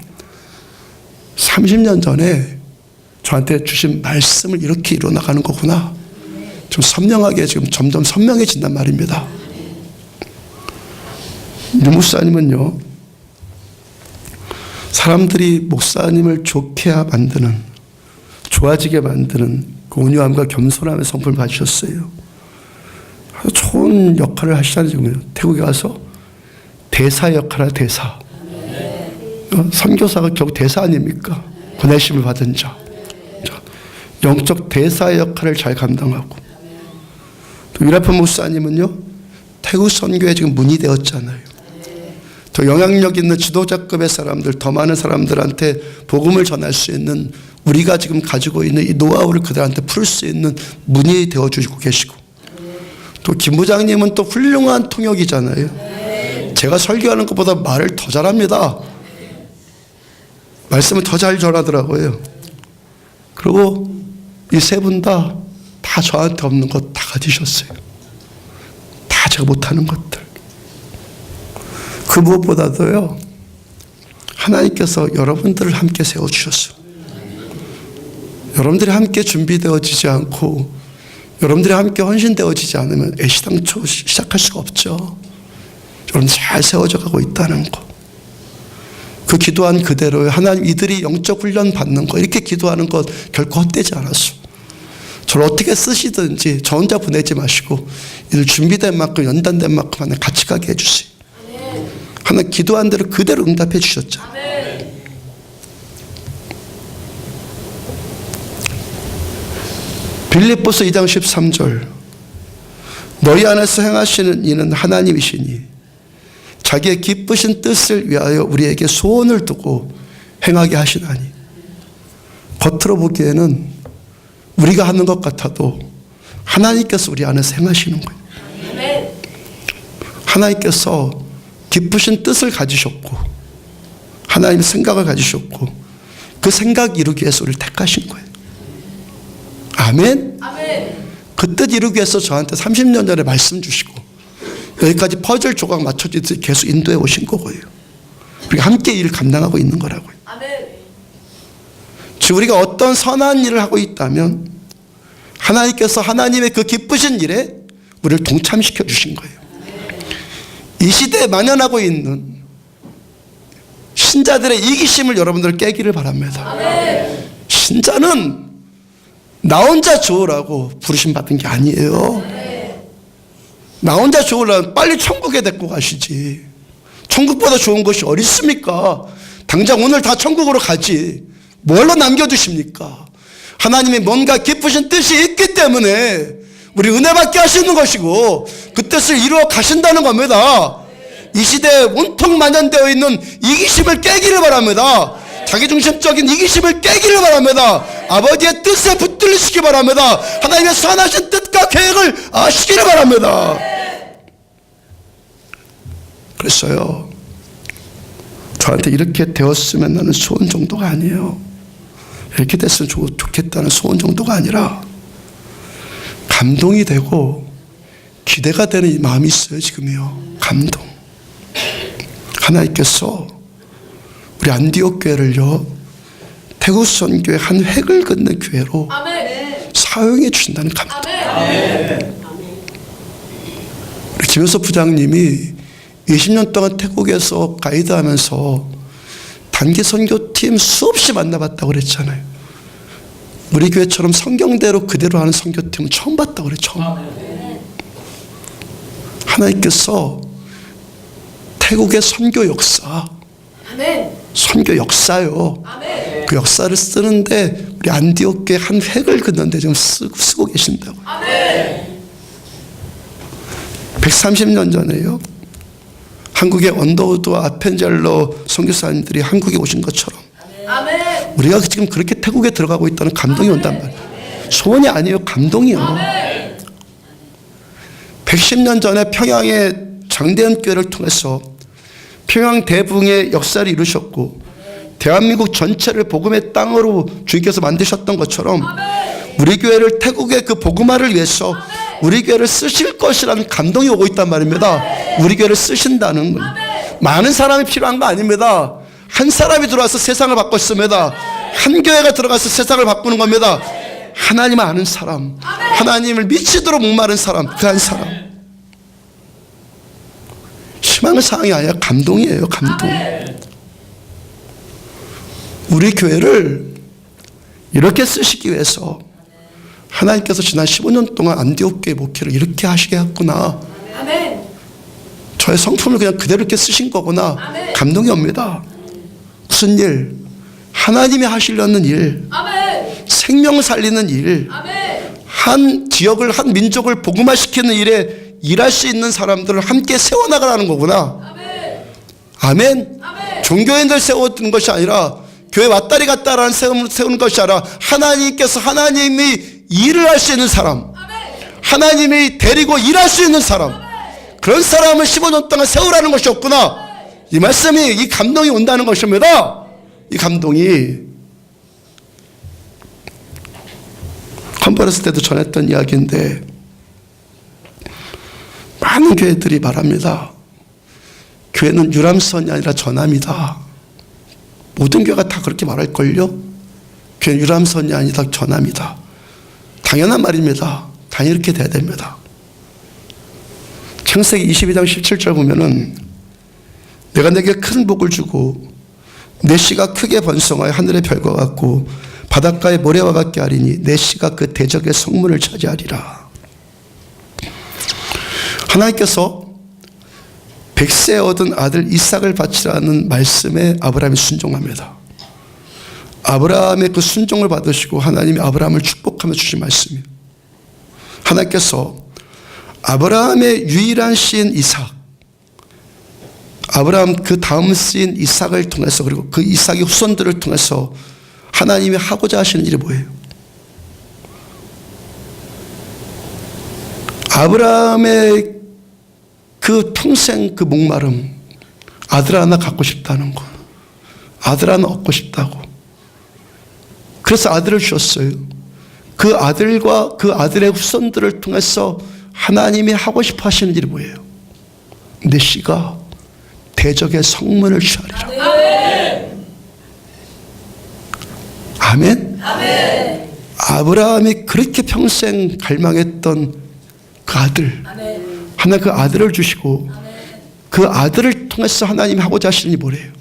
30년 전에 저한테 주신 말씀을 이렇게 이루어나가는 거구나. 좀 선명하게 지금 점점 선명해진단 말입니다. 류 목사님은요, 사람들이 목사님을 좋게 만드는, 좋아지게 만드는 그 온유함과 겸손함의 성품을 가지셨어요. 아주 좋은 역할을 하시잖아요. 지금 태국에 가서 대사 역할을 대사. 선교사가 결국 대사 아닙니까? 보내심을 받은 자. 영적 대사의 역할을 잘 감당하고. 또 미라폰 목사님은요, 태국 선교에 지금 문이 되었잖아요. 더 영향력 있는 지도자급의 사람들, 더 많은 사람들한테 복음을 전할 수 있는, 우리가 지금 가지고 있는 이 노하우를 그들한테 풀 수 있는 문이 되어주고 계시고, 또 김 부장님은 또 훌륭한 통역이잖아요. 제가 설교하는 것보다 말을 더 잘합니다. 말씀을 더 잘 전하더라고요. 그리고 이 3분 다 저한테 없는 것 다 가지셨어요. 다 제가 못하는 것들. 그 무엇보다도요, 하나님께서 여러분들을 함께 세워주셨어요. 여러분들이 함께 준비되어지지 않고, 여러분들이 함께 헌신되어지지 않으면 애시당초 시작할 수가 없죠. 여러분 잘 세워져 가고 있다는 거. 그 기도한 그대로 하나님, 이들이 영적 훈련 받는 거, 이렇게 기도하는 것 결코 헛되지 않았어. 저를 어떻게 쓰시든지 저 혼자 보내지 마시고 이들 준비된 만큼, 연단된 만큼 하나님 같이 가게 해주세요. 하나님 기도한 대로 그대로 응답해 주셨죠. 빌립보서 2장 13절. 너희 안에서 행하시는 이는 하나님이시니 자기의 기쁘신 뜻을 위하여 우리에게 소원을 두고 행하게 하시나니. 겉으로 보기에는 우리가 하는 것 같아도 하나님께서 우리 안에서 행하시는 거예요. 하나님께서 기쁘신 뜻을 가지셨고 하나님의 생각을 가지셨고 그 생각 이루기 위해서 우리를 택하신 거예요. 아멘? 그 뜻 이루기 위해서 저한테 30년 전에 말씀 주시고 여기까지 퍼즐 조각 맞춰지듯이 계속 인도해 오신 거고요. 우리가 함께 일을 감당하고 있는 거라고요. 즉 우리가 어떤 선한 일을 하고 있다면 하나님께서 하나님의 그 기쁘신 일에 우리를 동참시켜 주신 거예요. 이 시대에 만연하고 있는 신자들의 이기심을 여러분들 깨기를 바랍니다. 신자는 나 혼자 좋으라고 부르심 받은 게 아니에요. 나 혼자 좋으려면 빨리 천국에 데리고 가시지. 천국보다 좋은 것이 어디 있습니까? 당장 오늘 다 천국으로 가지. 뭘로 남겨두십니까? 하나님이 뭔가 기쁘신 뜻이 있기 때문에 우리 은혜 받게 하시는 것이고 그 뜻을 이루어 가신다는 겁니다. 이 시대에 온통 만연되어 있는 이기심을 깨기를 바랍니다. 자기중심적인 이기심을 깨기를 바랍니다. 아버지의 뜻에 붙들리시기 바랍니다. 하나님의 선하신 뜻과 계획을 아시기를 바랍니다. 그랬어요. 저한테 이렇게 되었으면 나는 소원 정도가 아니에요. 이렇게 됐으면 좋겠다는 소원 정도가 아니라 감동이 되고 기대가 되는 이 마음이 있어요. 지금요. 감동. 하나님께서 우리 안디옥 교회를요 태국 선교의 한 획을 긋는 교회로 사용해 주신다는 감동. 우리 김효섭 부장님이 20년 동안 태국에서 가이드하면서 단기 선교팀 수없이 만나봤다고 그랬잖아요. 우리 교회처럼 성경대로 그대로 하는 선교팀은 처음 봤다고 그래. 처음. 하나님께서 태국의 선교 역사, 선교 역사요. 그 역사를 쓰는데 우리 안디옥 교회 한 획을 긋는데 지금 쓰고 계신다고. 130년 전에요. 한국의 언더우드와 아펜젤러 선교사님들이 한국에 오신 것처럼 우리가 지금 그렇게 태국에 들어가고 있다는 감동이 온단 말이에요. 소원이 아니에요. 감동이요. 110년 전에 평양의 장대현 교회를 통해서 평양 대붕의 역사를 이루셨고 대한민국 전체를 복음의 땅으로 주님께서 만드셨던 것처럼 우리 교회를 태국의 그 복음화를 위해서 우리 교회를 쓰실 것이라는 감동이 오고 있단 말입니다. 우리 교회를 쓰신다는 건 많은 사람이 필요한 거 아닙니다. 한 사람이 들어와서 세상을 바꿨습니다. 한 교회가 들어가서 세상을 바꾸는 겁니다. 하나님을 아는 사람, 하나님을 미치도록 목마른 사람, 그 한 사람. 희망의 사항이 아니라 감동이에요. 감동. 우리 교회를 이렇게 쓰시기 위해서 하나님께서 지난 15년 동안 안디옥 교회 목회를 이렇게 하시게 했구나. 저의 성품을 그냥 그대로 이렇게 쓰신 거구나. 감동이 옵니다. 무슨 일? 하나님이 하시려는 일, 생명을 살리는 일, 한 지역을, 한 민족을 복음화시키는 일에 일할 수 있는 사람들을 함께 세워나가라는 거구나. 아멘. 종교인들 세우는 것이 아니라 교회 왔다리 갔다라는 세우는 것이 아니라 하나님께서 하나님이 일을 할 수 있는 사람, 하나님이 데리고 일할 수 있는 사람, 그런 사람을 15년 동안 세우라는 것이었구나. 이 말씀이, 이 감동이 온다는 것입니다. 이 감동이 컨퍼런스 때도 전했던 이야기인데 많은 교회들이 말합니다. 교회는 유람선이 아니라 전함이다. 모든 교회가 다 그렇게 말할걸요. 교회는 유람선이 아니다 전함이다. 당연한 말입니다. 당연히 이렇게 돼야 됩니다. 창세기 22장 17절 보면은 내가 내게 큰 복을 주고 내 씨가 크게 번성하여 하늘의 별과 같고 바닷가의 모래와 같게 하리니 내 씨가 그 대적의 성문을 차지하리라. 하나님께서 100세 얻은 아들 이삭을 바치라는 말씀에 아브라함이 순종합니다. 아브라함의 그 순종을 받으시고 하나님이 아브라함을 축복하며 주신 말씀이에요. 하나님께서 아브라함의 유일한 씨인 이삭, 아브라함 그 다음 씨인 이삭을 통해서, 그리고 그 이삭의 후손들을 통해서 하나님이 하고자 하시는 일이 뭐예요? 아브라함의 그 평생 그 목마름, 아들 하나 갖고 싶다는 거, 아들 하나 얻고 싶다고. 그래서 아들을 주셨어요. 그 아들과 그 아들의 후손들을 통해서 하나님이 하고 싶어 하시는 일이 뭐예요? 내 씨가 대적의 성문을 취하리라. 아멘? 아멘. 아브라함이 그렇게 평생 갈망했던 그 아들, 하나님 그 아들을 주시고, 그 아들을 통해서 하나님이 하고자 하시는 일이 뭐래요?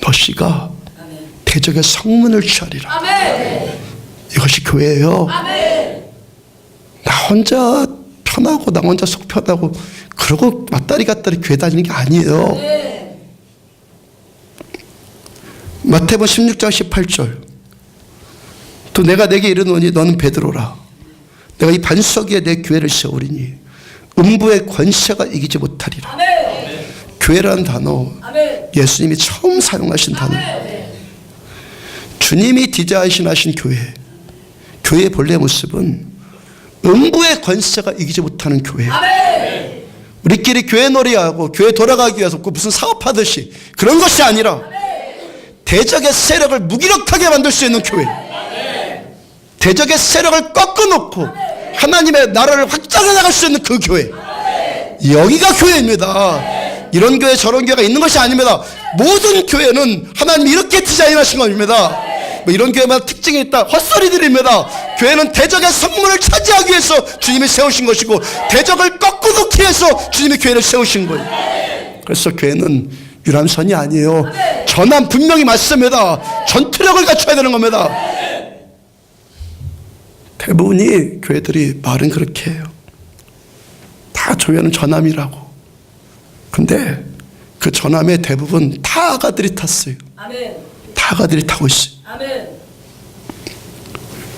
너 씨가 대적의 성문을 취하리라. 이것이 교회예요. 나 혼자 편하고 나 혼자 속 편하고 그러고 맞다리 갔다리 교회 다니는 게 아니에요. 마태복음 16장 18절. 또 내가 내게 이르노니 너는 베드로라. 내가 이 반석 위에 내 교회를 세우리니 음부의 권세가 이기지 못하리라. 교회라는 단어, 예수님이 처음 사용하신 단어. 주님이 디자인하신 교회, 교회의 본래 모습은 음부의 권세가 이기지 못하는 교회. 우리끼리 교회 놀이하고 교회 돌아가기 위해서 무슨 사업하듯이 그런 것이 아니라 대적의 세력을 무기력하게 만들 수 있는 교회, 대적의 세력을 꺾어놓고 하나님의 나라를 확장해 나갈 수 있는 그 교회, 여기가 교회입니다. 이런 교회 저런 교회가 있는 것이 아닙니다. 모든 교회는 하나님이 이렇게 디자인하신 겁니다. 뭐 이런 교회마다 특징이 있다, 헛소리들입니다. 교회는 대적의 성문을 차지하기 위해서 주님이 세우신 것이고, 대적을 꺾어놓기 위해서 주님이 교회를 세우신 거예요. 그래서 교회는 유람선이 아니에요. 전함 분명히 맞습니다. 전투력을 갖춰야 되는 겁니다. 대부분이 교회들이 말은 그렇게 해요. 다 교회는 전함이라고. 근데 그 전함에 대부분 다 아가들이 탔어요. 다 아가들이 타고 있어요.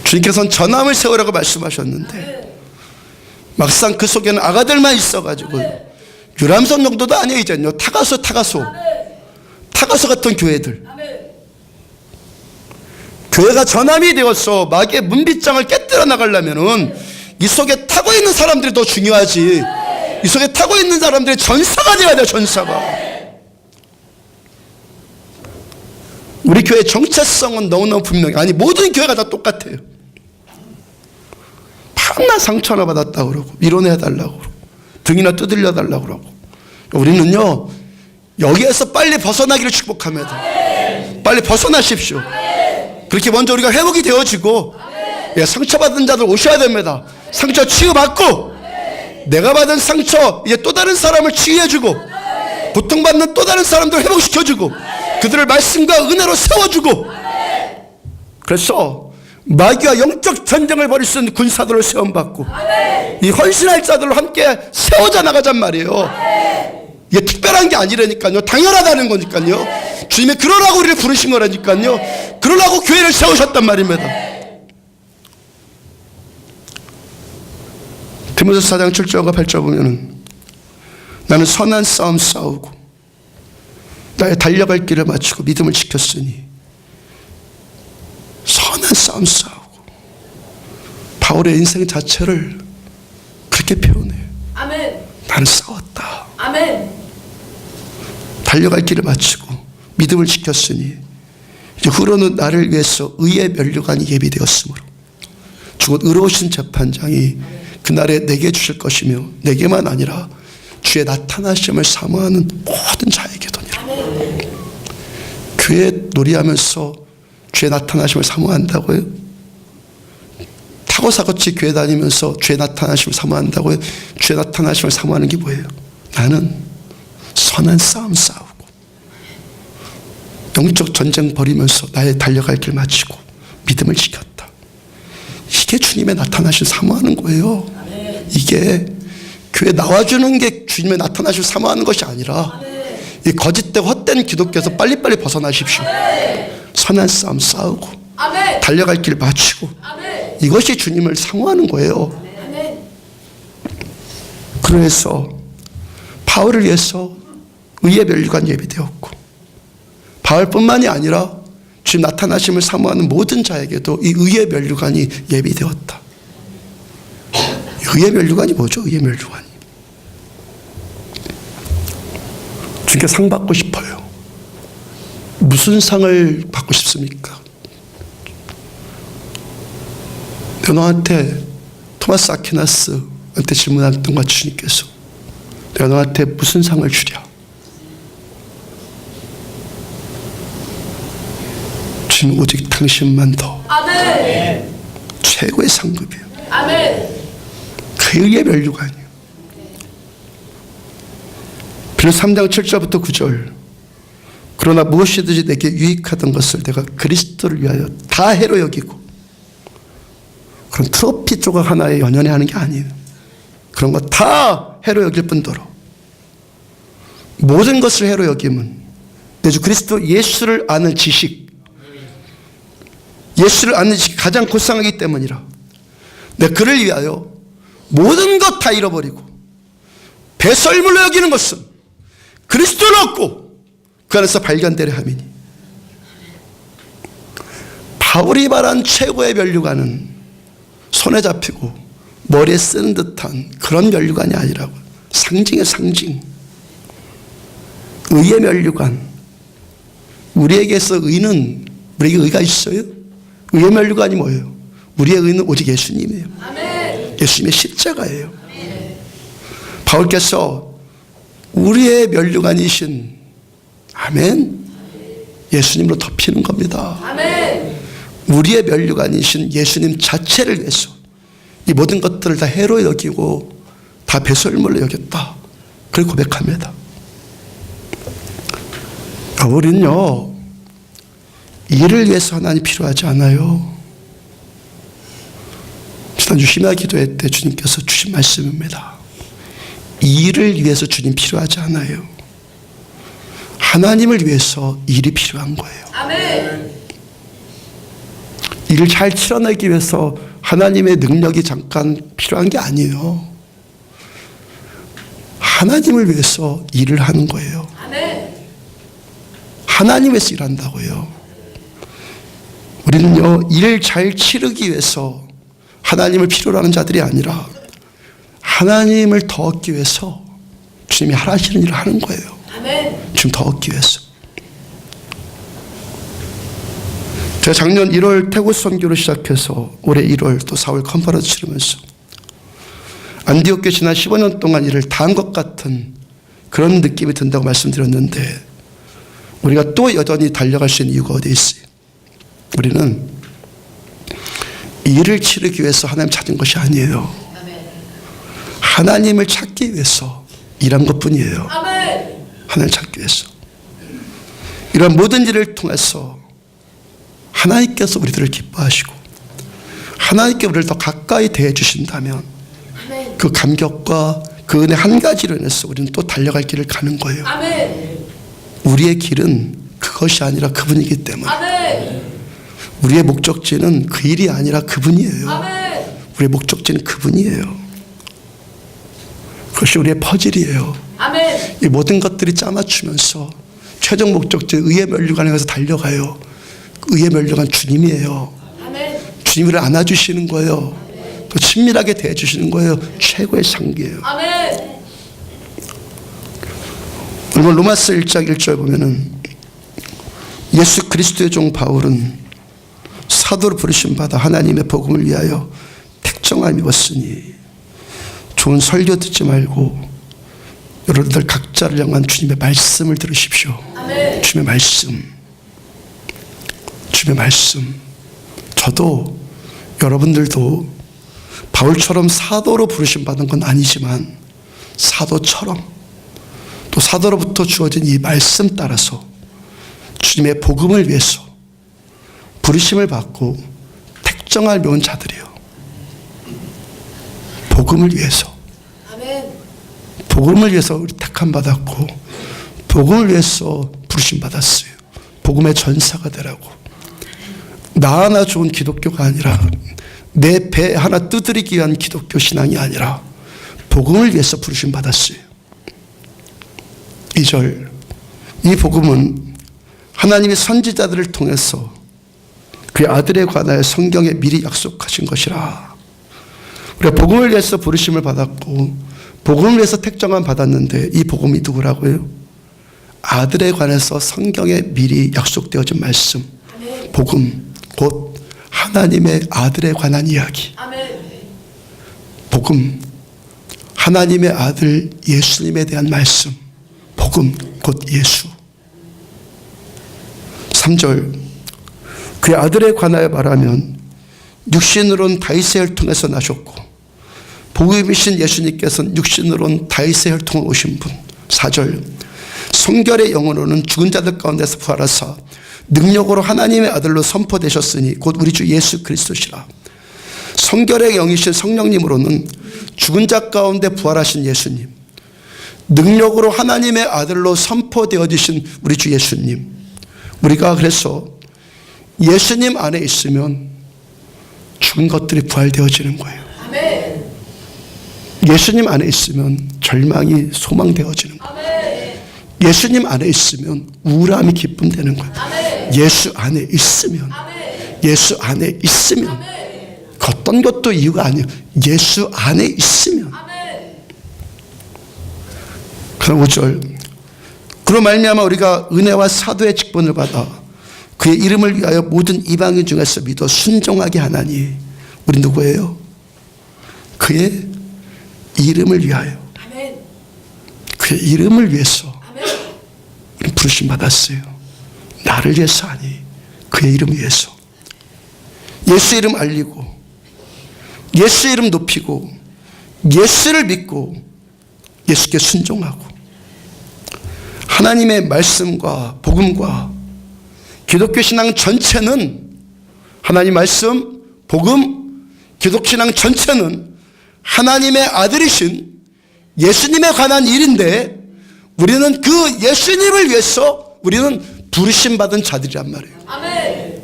주님께서는 전함을 세우라고 말씀하셨는데 막상 그 속에는 아가들만 있어가지고 유람선 정도도 아니에요. 이제는요, 타가소 같은 교회들. 교회가 전함이 되어서 마귀의 문빗장을 깨뜨려 나가려면은 이 속에 타고 있는 사람들이 더 중요하지. 이 속에 타고 있는 사람들이 전사가 되어야 돼요. 전사가. 우리 교회의 정체성은 너무너무 분명해. 아니, 모든 교회가 다 똑같아요. 밤낮 상처 하나 받았다고 그러고 밀어내달라고 그러고 등이나 두들려 달라고 그러고. 우리는요, 여기에서 빨리 벗어나기를 축복합니다. 빨리 벗어나십시오. 그렇게 먼저 우리가 회복이 되어지고, 예, 상처받은 자들 오셔야 됩니다. 상처 치유받고, 내가 받은 상처 이제 또 다른 사람을 치유해주고, 고통받는 또 다른 사람들을 회복시켜주고, 그들을 말씀과 은혜로 세워주고. 그래서 마귀와 영적 전쟁을 벌일 수 있는 군사들을 세움받고, 이 헌신할 자들로 함께 세워져 나가잔 말이에요. 이게 특별한 게 아니라니까요. 당연하다는 거니까요. 주님이 그러라고 우리를 부르신 거라니까요. 그러라고 교회를 세우셨단 말입니다. 디모데서 4장 7절과 8절 보면은 나는 선한 싸움 싸우고 나의 달려갈 길을 마치고 믿음을 지켰으니. 선한 싸움 싸우고. 바울의 인생 자체를 그렇게 표현해요. 아멘. 나는 싸웠다. 아멘. 달려갈 길을 마치고 믿음을 지켰으니 이제 후로는 나를 위해서 의의 면류관이 예비되었으므로 곧 의로우신 재판장이 그날에 내게 주실 것이며 내게만 아니라 주의 나타나심을 사모하는 모든 자에게도니라. 교회 놀이하면서 주의 나타나심을 사모한다고요? 타고사고치 교회 다니면서 주의 나타나심을 사모한다고요? 주의 나타나심을 사모하는 게 뭐예요? 나는 선한 싸움 싸우고 영적 전쟁 벌이면서 나의 달려갈 길 마치고 믿음을 지켰다. 이게 주님의 나타나심 사모하는 거예요. 이게 교회 나와주는 게 주님의 나타나심 사모하는 것이 아니라 이 거짓되고 헛된 기독교에서 빨리빨리 벗어나십시오. 선한 싸움 싸우고 달려갈 길 마치고 이것이 주님을 사모하는 거예요. 그래서 바울을 위해서 의의 면류관 예비되었고, 바울뿐만이 아니라 주님 나타나심을 사모하는 모든 자에게도 이 의의 면류관이 예비되었다. 의의 면류관이 뭐죠? 의의 면류관이. 주님께 상 받고 싶어요. 무슨 상을 받고 싶습니까? 너한테 토마스 아퀴나스한테 질문했던 것 주님께서 내가 너한테 무슨 상을 주랴? 주님 오직 당신만 더. 아멘. 최고의 상급이에요. 아멘. 그 의의 면류관이에요. 빌립보서 3장 7절부터 9절. 그러나 무엇이든지 내게 유익하던 것을 내가 그리스도를 위하여 다 해로 여기고, 그런 트로피 조각 하나에 연연해 하는 게 아니에요. 그런 거 다 해로 여길 뿐더러 모든 것을 해로 여김은 내 주 그리스도 예수를 아는 지식, 예수를 아는 지식이 가장 고상하기 때문이라. 내가 그를 위하여 모든 것 다 잃어버리고 배설물로 여기는 것은 그리스도를 얻고 그 안에서 발견되려 함이니. 바울이 말한 최고의 면류관은 손에 잡히고 머리에 쓰는 듯한 그런 면류관이 아니라고. 상징의 상징. 의의 면류관. 우리에게서 의는, 우리에게 의가 있어요? 의의 면류관이 뭐예요? 우리의 의는 오직 예수님이에요. 아멘. 예수님의 십자가예요. 바울께서 우리의 면류관이신, 아멘, 예수님으로 덮이는 겁니다. 아멘. 우리의 면류관이신 예수님 자체를 위해서 이 모든 것들을 다 해로 여기고 다 배설물로 여겼다. 그걸 고백합니다. 우리는요, 일을 위해서 하나님 필요하지 않아요. 지난주 심야 기도회 때 주님께서 주신 말씀입니다. 일을 위해서 주님 필요하지 않아요. 하나님을 위해서 일이 필요한 거예요. 아멘. 일을 잘 치러내기 위해서 하나님의 능력이 잠깐 필요한 게 아니에요. 하나님을 위해서 일을 하는 거예요. 아멘. 하나님 위해서 일한다고요. 우리는요, 일을 잘 치르기 위해서 하나님을 필요로 하는 자들이 아니라 하나님을 더 얻기 위해서 주님이 하시는 일을 하는 거예요. 아멘. 주님 더 얻기 위해서. 제가 작년 1월 태국 선교를 시작해서 올해 1월 또 4월 컨퍼런스 치르면서 안디옥 교회 지난 15년 동안 일을 다 한 것 같은 그런 느낌이 든다고 말씀드렸는데, 우리가 또 여전히 달려갈 수 있는 이유가 어디에 있어요? 우리는 일을 치르기 위해서 하나님 찾은 것이 아니에요. 하나님을 찾기 위해서 일한 것뿐이에요. 아멘. 하나님을 찾기 위해서. 이런 모든 일을 통해서 하나님께서 우리들을 기뻐하시고 하나님께 우리를 더 가까이 대해 주신다면 아멘. 그 감격과 그 은혜 한 가지로 인해서 우리는 또 달려갈 길을 가는 거예요. 아멘. 우리의 길은 그것이 아니라 그분이기 때문에. 아멘. 우리의 목적지는 그 일이 아니라 그분이에요. 아멘. 우리의 목적지는 그분이에요. 그것이 우리의 퍼즐이에요. 아멘. 이 모든 것들이 짜맞추면서 최종 목적지 의의 면류관에 가서 달려가요. 의의 면류관 주님이에요. 아멘. 주님을 안아주시는 거예요. 또 친밀하게 대해주시는 거예요. 최고의 상기예요. 아멘. 오늘 로마서 1장 1절 보면은 예수 그리스도의 종 바울은 사도로 부르심 받아 하나님의 복음을 위하여 택정함 입었으니. 좋은 설교 듣지 말고 여러분들 각자를 향한 주님의 말씀을 들으십시오. 아멘. 주님의 말씀. 주님의 말씀. 저도 여러분들도 바울처럼 사도로 부르심 받은 건 아니지만 사도처럼 또 사도로부터 주어진 이 말씀 따라서 주님의 복음을 위해서 부르심을 받고 택정할 묘한 자들이요. 복음을 위해서. 아멘. 복음을 위해서 우리 택함 받았고 복음을 위해서 부르심 받았어요. 복음의 전사가 되라고. 나 하나 좋은 기독교가 아니라 내 배 하나 두드리기 위한 기독교 신앙이 아니라 복음을 위해서 부르심 받았어요. 2절, 이 복음은 하나님의 선지자들을 통해서 그의 아들에 관하여 성경에 미리 약속하신 것이라. 우리가 복음을 위해서 부르심을 받았고 복음을 위해서 택정함 받았는데 이 복음이 누구라고요? 아들에 관해서 성경에 미리 약속되어진 말씀. 복음, 곧 하나님의 아들에 관한 이야기. 복음, 하나님의 아들 예수님에 대한 말씀. 복음, 곧 예수. 3절, 그의 아들에 관하여 말하면 육신으로는 다윗의 혈통에서 나셨고 복음이신 예수님께서는 육신으로는 다윗의 혈통을 오신 분. 4절, 성결의 영으로는 죽은 자들 가운데서 부활하사 능력으로 하나님의 아들로 선포되셨으니 곧 우리 주 예수 그리스도시라. 성결의 영이신 성령님으로는 죽은 자 가운데 부활하신 예수님, 능력으로 하나님의 아들로 선포되어지신 우리 주 예수님. 우리가 그래서 예수님 안에 있으면 죽은 것들이 부활되어지는 거예요. 예수님 안에 있으면 절망이 소망되어지는 거예요. 예수님 안에 있으면 우울함이 기쁨되는 거예요. 예수 안에 있으면, 예수 안에 있으면, 어떤 것도 이유가 아니에요. 예수 안에 있으면. 그럼 5절, 그로 말미암아 우리가 은혜와 사도의 직분을 받아 그의 이름을 위하여 모든 이방인 중에서 믿어 순종하게 하나니. 우리 누구예요? 그의 이름을 위하여, 그의 이름을 위해서 우리 부르심 받았어요. 나를 위해서 아니, 그의 이름 위해서. 예수 이름 알리고, 예수 이름 높이고, 예수를 믿고, 예수께 순종하고, 하나님의 말씀과 복음과 기독교 신앙 전체는, 하나님 말씀, 복음, 기독교 신앙 전체는 하나님의 아들이신 예수님에 관한 일인데 우리는 그 예수님을 위해서 우리는 부르심 받은 자들이란 말이에요.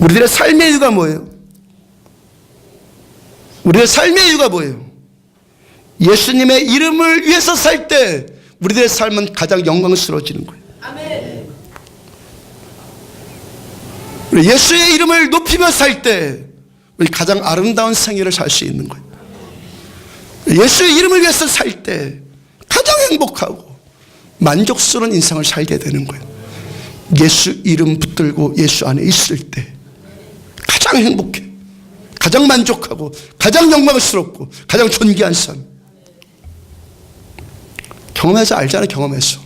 우리들의 삶의 이유가 뭐예요? 우리의 삶의 이유가 뭐예요? 예수님의 이름을 위해서 살 때 우리들의 삶은 가장 영광스러워지는 거예요. 예수의 이름을 높이며 살 때 우리 가장 아름다운 생애를 살 수 있는 거예요. 예수의 이름을 위해서 살 때 가장 행복하고 만족스러운 인생을 살게 되는 거예요. 예수 이름 붙들고 예수 안에 있을 때 가장 행복해, 가장 만족하고 가장 영광스럽고 가장 존귀한 삶. 경험해서 알잖아요. 경험해서.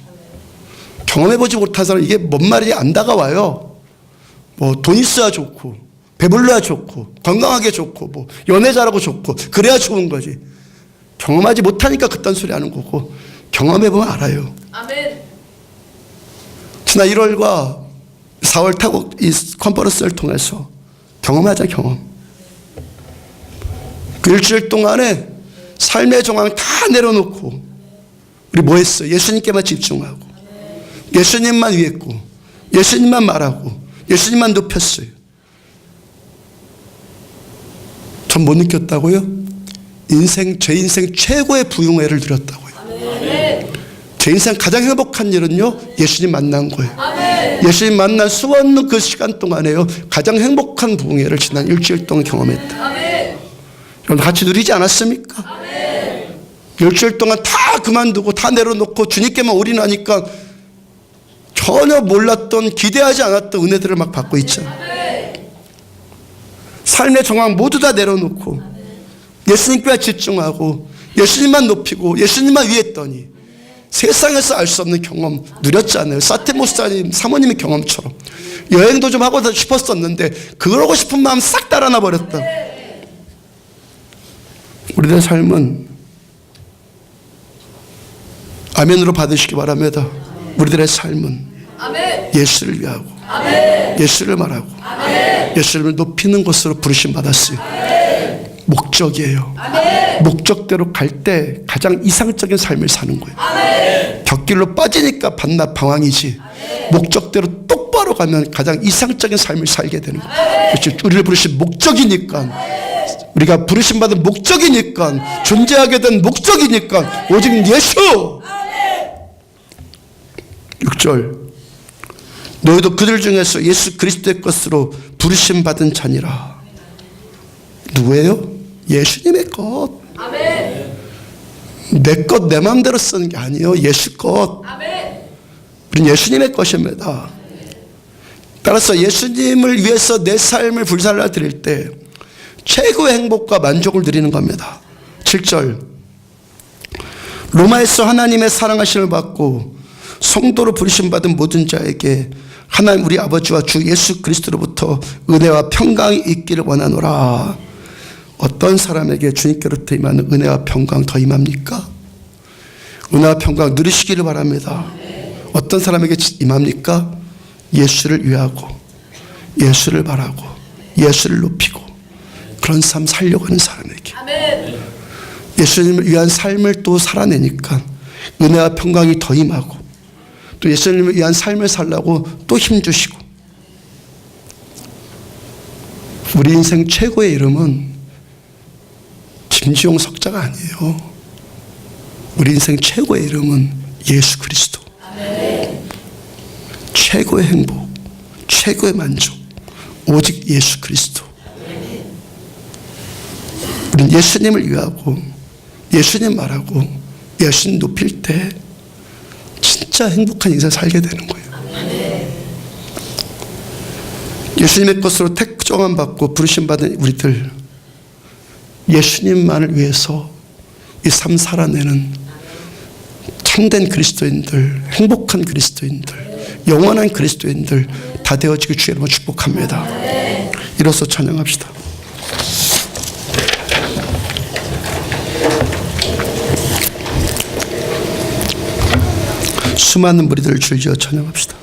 경험해보지 못한 사람은 이게 뭔 말인지 안 다가와요. 뭐 돈 있어야 좋고, 배불러야 좋고, 건강하게 좋고, 뭐 연애 잘하고 좋고, 그래야 좋은 거지. 경험하지 못하니까 그딴 소리 하는 거고, 경험해보면 알아요. 지난 1월과 4월 타고 이 컨퍼런스를 통해서 경험하자. 경험. 그 일주일 동안에 삶의 정황 다 내려놓고 우리 뭐 했어요? 예수님께만 집중하고, 예수님만 위했고, 예수님만 말하고, 예수님만 높였어요. 전 못 느꼈다고요? 제 인생 최고의 부흥회를 누렸다고요. 제 인생 가장 행복한 일은요, 예수님 만난 거예요. 예수님 만난 수없는 그 시간 동안에요, 가장 행복한 부흥회를 지난 일주일 동안 경험했다. 여러분 같이 누리지 않았습니까? 일주일 동안 다 그만두고 다 내려놓고 주님께만 올인하니까 전혀 몰랐던, 기대하지 않았던 은혜들을 막 받고 있잖아요. 삶의 정황 모두 다 내려놓고 예수님께 집중하고 예수님만 높이고 예수님만 위했더니 세상에서 알 수 없는 경험 누렸잖아요. 사테모스님 사모님의 경험처럼 여행도 좀 하고 싶었었는데 그러고 싶은 마음 싹 달아나 버렸다. 우리들의 삶은 아멘으로 받으시기 바랍니다. 우리들의 삶은 예수를 위하고, 예수를 말하고, 예수를 높이는 것으로 부르심 받았어요. 목적이에요. 목적대로 갈 때 가장 이상적인 삶을 사는 거예요. 곁길로 빠지니까 반납 방황이지, 목적대로 똑바로 가면 가장 이상적인 삶을 살게 되는 거예요. 그렇지. 우리를 부르신 목적이니까 우리가 부르심받은 목적이니까, 존재하게 된 목적이니까 오직 예수. 6절, 너희도 그들 중에서 예수 그리스도의 것으로 부르심받은 자니라. 누구예요? 예수님의 것. 내 것 내 마음대로 쓰는 게 아니에요. 예수 것. 우리는 예수님의 것입니다. 따라서 예수님을 위해서 내 삶을 불살라 드릴 때 최고의 행복과 만족을 누리는 겁니다. 7절, 로마에서 하나님의 사랑하심을 받고 성도로 부르심받은 모든 자에게 하나님 우리 아버지와 주 예수 그리스도로부터 은혜와 평강이 있기를 원하노라. 어떤 사람에게 주님께로부터 임하는 은혜와 평강 더 임합니까? 은혜와 평강 누리시기를 바랍니다. 어떤 사람에게 임합니까? 예수를 위하고 예수를 바라고 예수를 높이고 그런 삶 살려고 하는 사람에게 예수님을 위한 삶을 또 살아내니까 은혜와 평강이 더 임하고 또 예수님을 위한 삶을 살라고 또 힘주시고. 우리 인생 최고의 이름은 김지용 석자가 아니에요. 우리 인생 최고의 이름은 예수 그리스도. 최고의 행복, 최고의 만족 오직 예수 그리스도. 우리는 예수님을 위하고 예수님 말하고 예수님 높일 때 진짜 행복한 인생 살게 되는 거예요. 예수님의 것으로 택정함 받고 부르심 받은 우리들, 예수님만을 위해서 이 삶 살아내는 참된 그리스도인들, 행복한 그리스도인들, 영원한 그리스도인들 다 되어지길 주의 이름으로 축복합니다. 일어서 찬양합시다. 수많은 무리들을 줄지어 찬양합시다.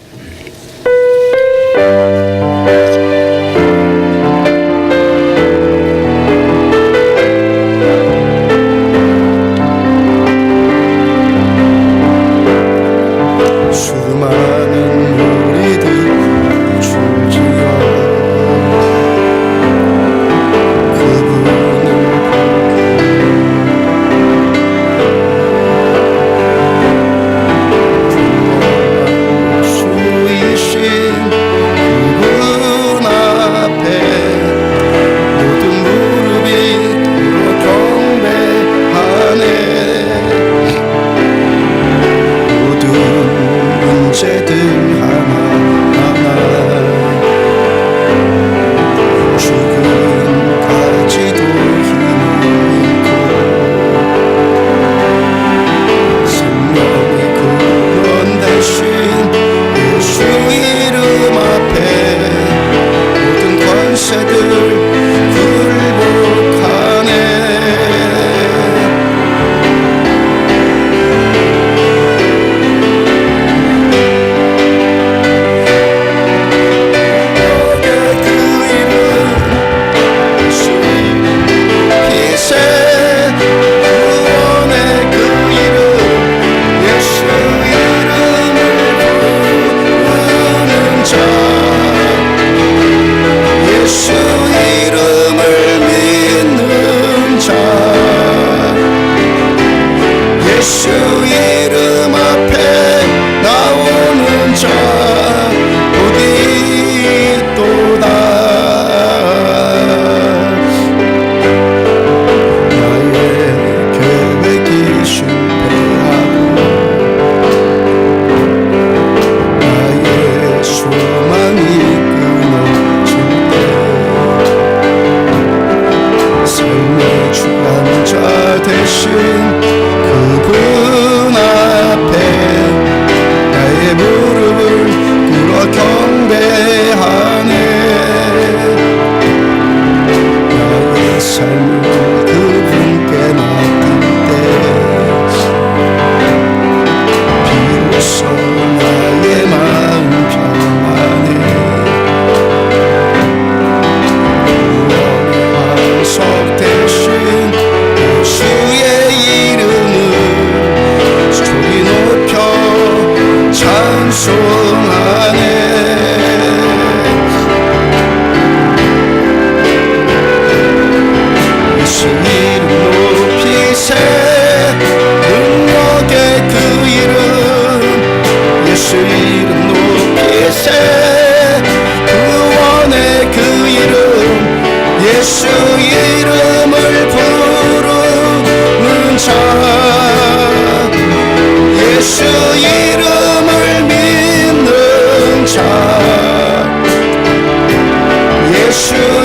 주의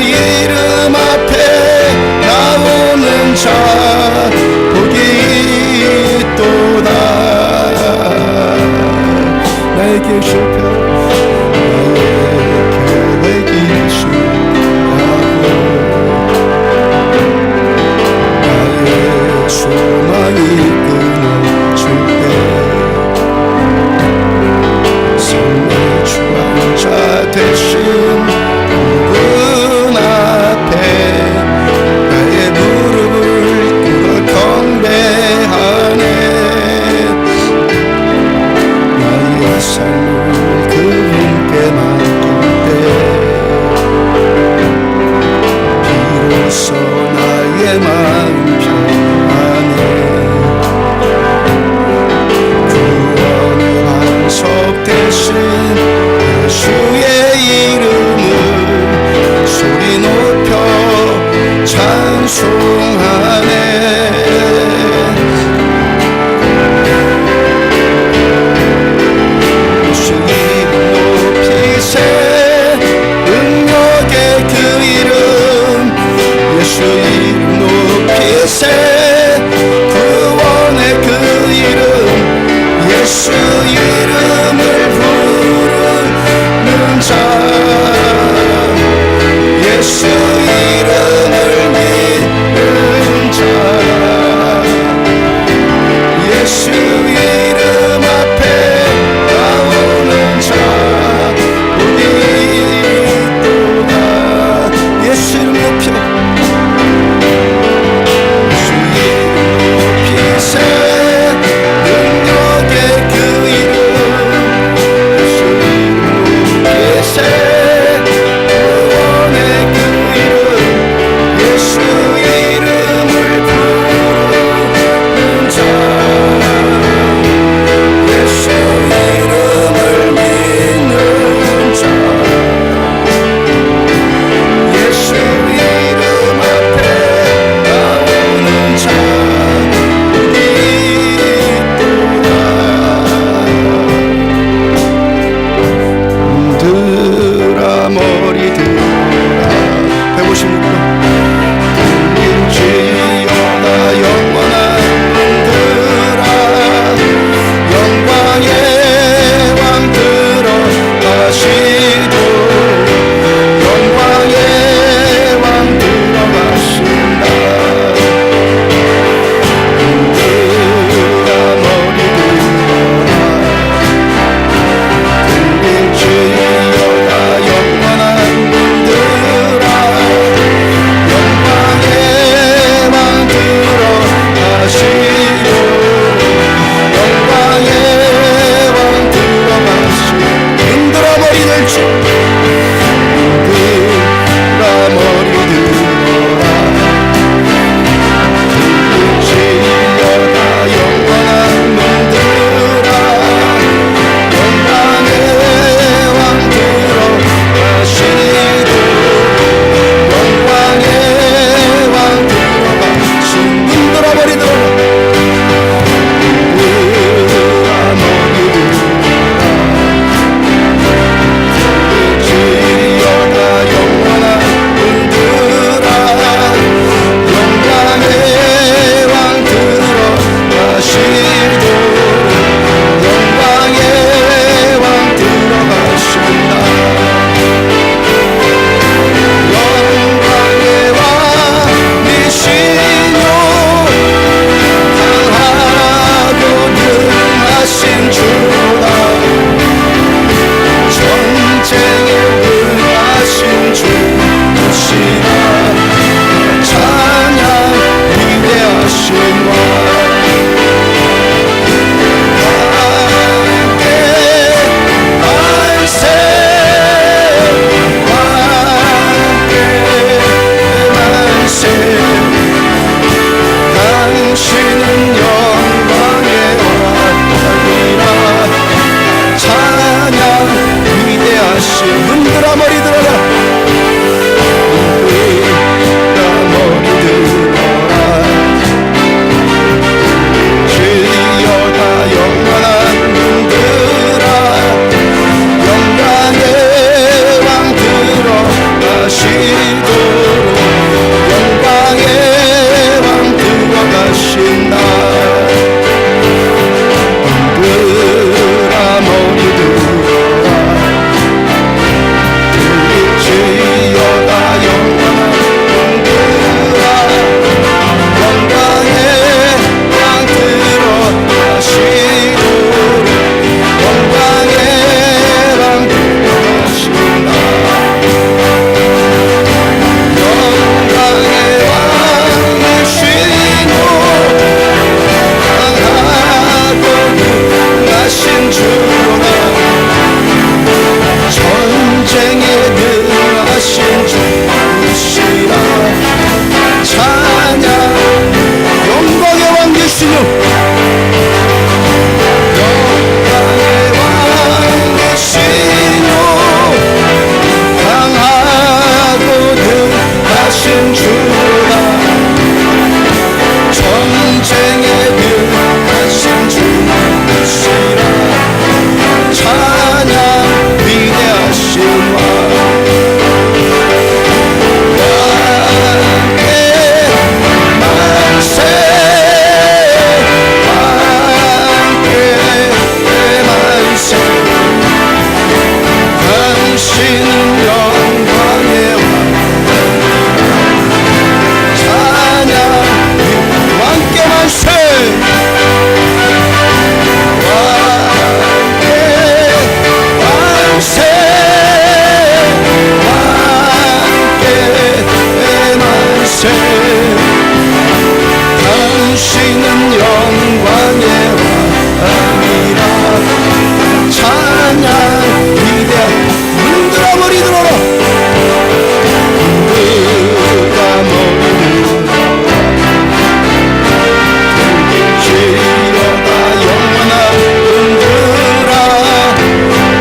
이름 앞에 나오는 자 복이 있도다. 나에게 실패 나의 계획이 실하고 나의 소망이 끊어질 때 삶의 주관자 되신 그분 앞에 나의 무릎을 꿇어 경배하네. 나의 삶을 그분께 맡길 때 비로소 나의 마음 평안해. 구원의 반석 대신 예수의 이름을 소리 높여 찬송하네. 예수 이름 높이세 능력의 그 이름 예수 이름 높이세 구원의 그 이름 예수 이름을 부르는 자 예수 이름을 믿는 자 예수 이름 앞에 나오는 자 복이 있도다. 예수 이름 높여 예수 이름 높이세 능력의 그 이름 예수 이름 높이세 구원의 그 이름 예수 이름을 부르는 자 예수 이름을 믿는 자 예수 이름 앞에 나오는 자 들아 머리 들아 156번 들릴지어다 영원한 들아 영광의 왕 들어가시도 영광의 왕 들어가신다. 들아 머리 들리지어다 영원한 들아 영광의 주라 전쟁에 능하신 주시라 찬양 위대하신 왕 왕의 만세 왕의 만세 당신은 영광의 왕 찬양 왕께 만세 왕께 만세 왕께 만세 당신은 영광의 왕이라 찬양 위대한 흔들어 머리 들어라 흔들어 머리 지어다 영원한 흔들어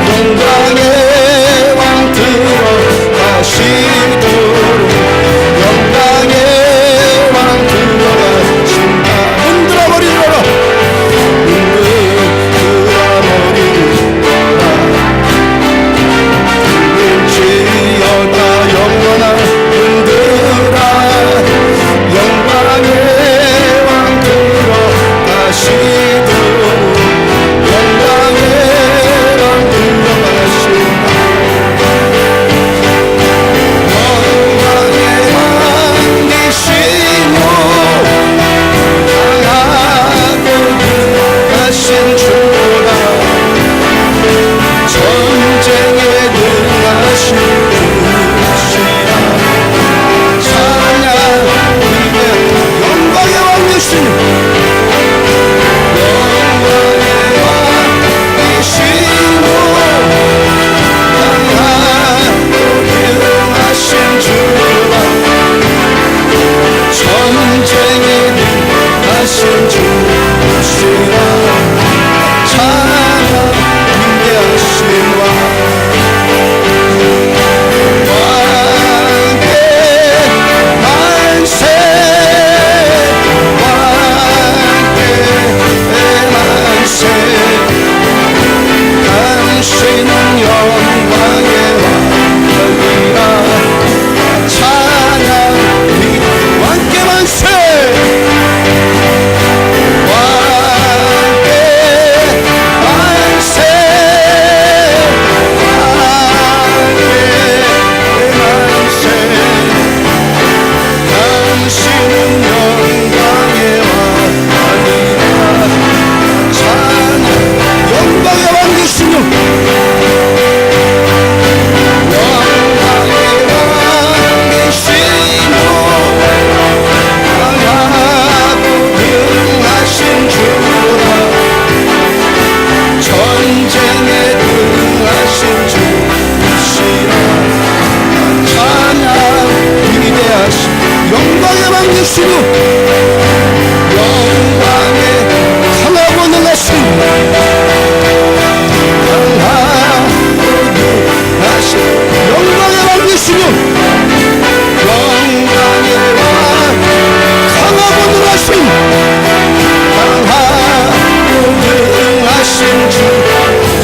영광의 왕 들어가시도록 영광의 왕 들어가신다 흔들어 머리 들어라 흔들어 머리 들어라 지어다 영원한 흔들어 영광의 왕 들어가시도록 영광의 왕 들어가신다 영광의 왕 되시며 강하고 능하신 주라 전쟁에 능하신 주시라 찬양 위대 영광의 왕 되시며 영광의 왕 되시며 강하고 능하신 주라 전쟁에 능하신 주시라 찬양 위대하신 왕 왕께 만세 왕께 만세 당신은 영광의 왕이라 찬양 왕께 만세 왕께 만세 왕께 만세 당신은 영광의 왕이라 찬양 영광의 왕 되시며 영광의 왕 되시며 강하고 능하신 주라 전쟁에 능하신 주시라 찬양 위대하신 영광의 왕 되시며 영광의 강하고 능하신 강하고 능하신 영광의 왕 되시며 영광의 왕 강하고 능하신 강하고 능하신 주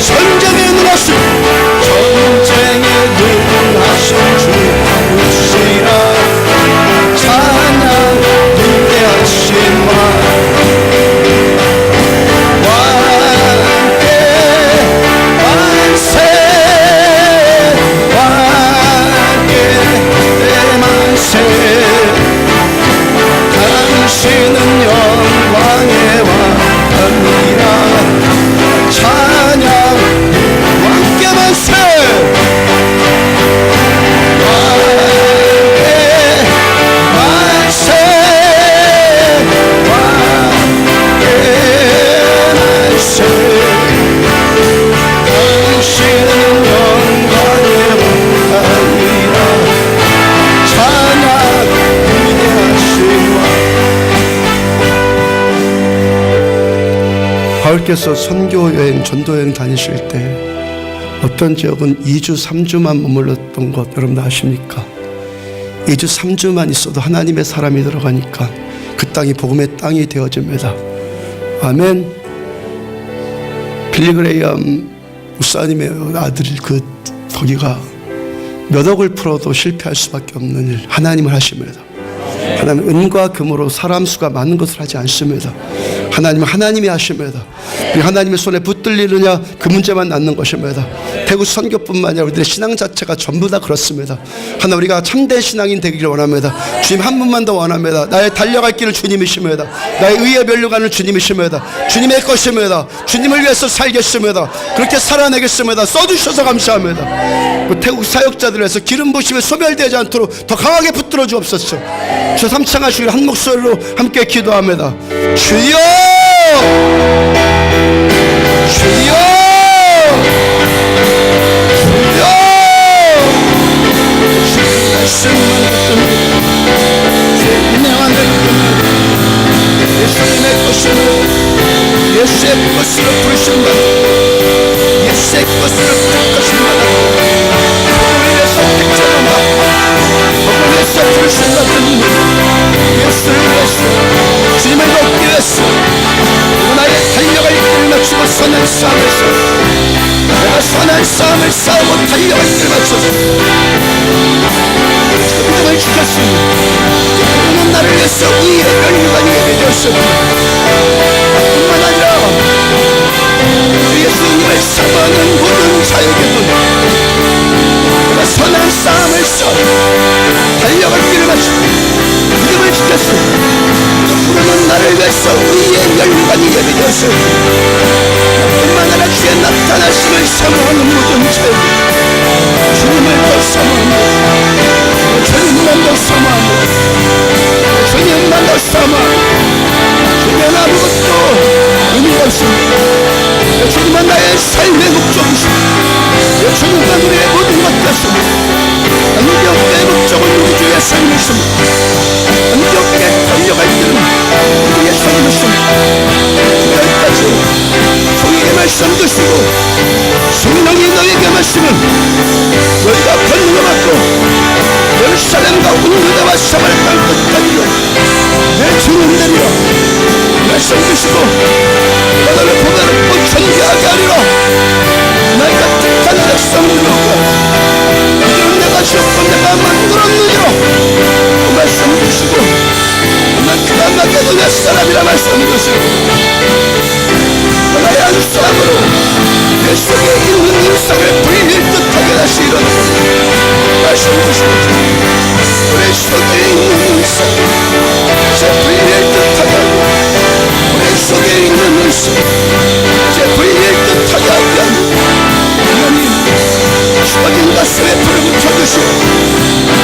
전쟁에 능하신 전쟁에 능하신 주시라 찬양 위대하신 왕 왕께 만세 왕께 만세 당신은 영광의 왕이라 찬양 왕께 만세 왕께 만세 왕께 만세 당신은 영광의 왕이라 찬양 위대하신 왕 바울께서 선교여행, 전도여행 다니실 때 어떤 지역은 2주, 3주만 머물렀던 것 여러분 아십니까? 2주 3주만 있어도 하나님의 사람이 들어가니까 그 땅이 복음의 땅이 되어집니다. 아멘. 빌리 그레이엄 목사님의 아들 거기가 몇 억을 풀어도 실패할 수밖에 없는 일, 하나님을 하십니다. 하나님 은과 금으로 사람 수가 많은 것을 하지 않습니다. 하나님은 하나님이 하십니다. 하나님의 손에 붙들리느냐 그 문제만 낳는 것입니다. 대구 선교뿐만 아니라 우리들의 신앙 자체가 전부 다 그렇습니다. 하나 우리가 참된 신앙인 되기를 원합니다. 주님 한 분만 더 원합니다. 나의 달려갈 길을 주님이십니다. 나의 의에 멸류관을 주님이십니다. 주님의 것입니다. 주님을 위해서 살겠습니다. 그렇게 살아내겠습니다. 써주셔서 감사합니다. 태국 사역자들을 해서 기름 부심에 소멸되지 않도록 더 강하게 붙들어 주옵소서. 주 삼창하시기를 한 목소리로 함께 기도합니다. 주여! 주여! 주여! 주의 말씀만 듣습니다. 주의 인내만 듣습니다. 예수님의 것으로 예수의 것으로 부르신다. 예수의 것으로 부를 것입니다. 복음을 위해서 택정한다. 복음을 위해서 부르신다. 예수를 위해서 주님을 돕기 위해서 나의 달려갈 길을 마치고 선한 싸움을 싸워 내가 선한 싸움을 싸우고 달려갈 길을 마쳐서 믿음을 지켰습니다. 그분은 나를 위해서 의의 멸류관이 되었습니다. 뿐만 아니라 예수님을 사모하는 모든 자에게도 내가 선한 싸움을 싸워 달려갈 길을 마치고 믿음을 지켰습니다. 그분은 나를 위해서 의의 멸류관이 예비되었습니다. 뿐만 아니라 주의 나타나심을 사모하는 모든 자에게 주님을 더 사모합니다. 주님만 더 사모합니다. 주님만 더 사모합니다. 주님은 아무것도 의미가 없습니다. 주님은 나의 삶의 목적이십니다. 주님은 우리의 모든 것 같습니다. 안디옥의 목적은 우주의 삶이십니다. 안디옥에 달려갈 길은 우리의 삶이십니다. 여기까지 종이의 말씀 드시고 성령이 너에게 말씀은 너희가 권능을 받고 예루살렘과 온유다와 사마리 땅 끝까지로 내 주님 되리라 말씀 드시고 너를 보다는 전개하게 하리라. 너희가 택한 백성들과 이들은 내가 지었고 내가 만들었느니라 말씀 주시고 난 그가 마게도냐 사람이라 말씀 주시고 나의 한 사람으로 내 속에 있는 인상을 불릴 듯하게 다시 일어나 말씀 주시고 우리 속에 있는 인상 이제 불릴 듯하게 하고 우리 속에 있는 인상 이제 불릴 듯하게 하게 하고 하나님 죽어진 가슴에 불을 붙여주시고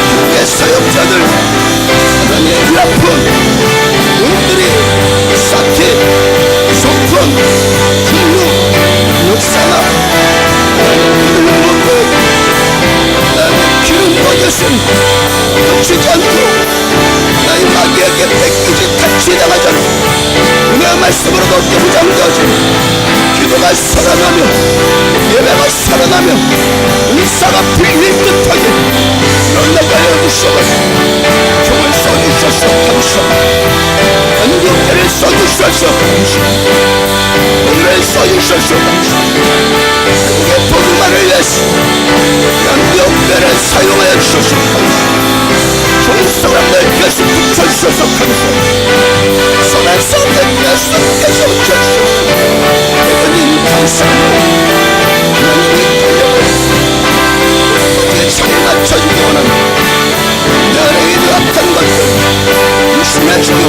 주의 사역자들 하나님의 라푼 눈들이 사키 소푼 풍루 육사나 하나님을 먹고 나의 기름 먹였음 놓치지 않고 나의 마귀에게 뺏기지 같이 당하지 않고 은혜의 말씀으로 얻게 무장되어진 기도가 살아나며 예배가 살아나며 은사가 풀릴 듯하게 넌 내가 여주셔가지고 종을 써주셔서 감사합니다. 안디옥교를 써주셔서 감사합니다. 오늘을 써주셔서 감사합니다. 그의 복음만을 위해서 안디옥교를 사용하여 주셔서 감사합니다. 좋은 사람들 계속 붙여주셔서 감사합니다. 선한 사람들 계속 붙여주셔서 하나님 감사합니다. 하나님이 어떻게 잘 맞춰주기 원합니다. 내 안에 있는 악한 것들 유심해 주고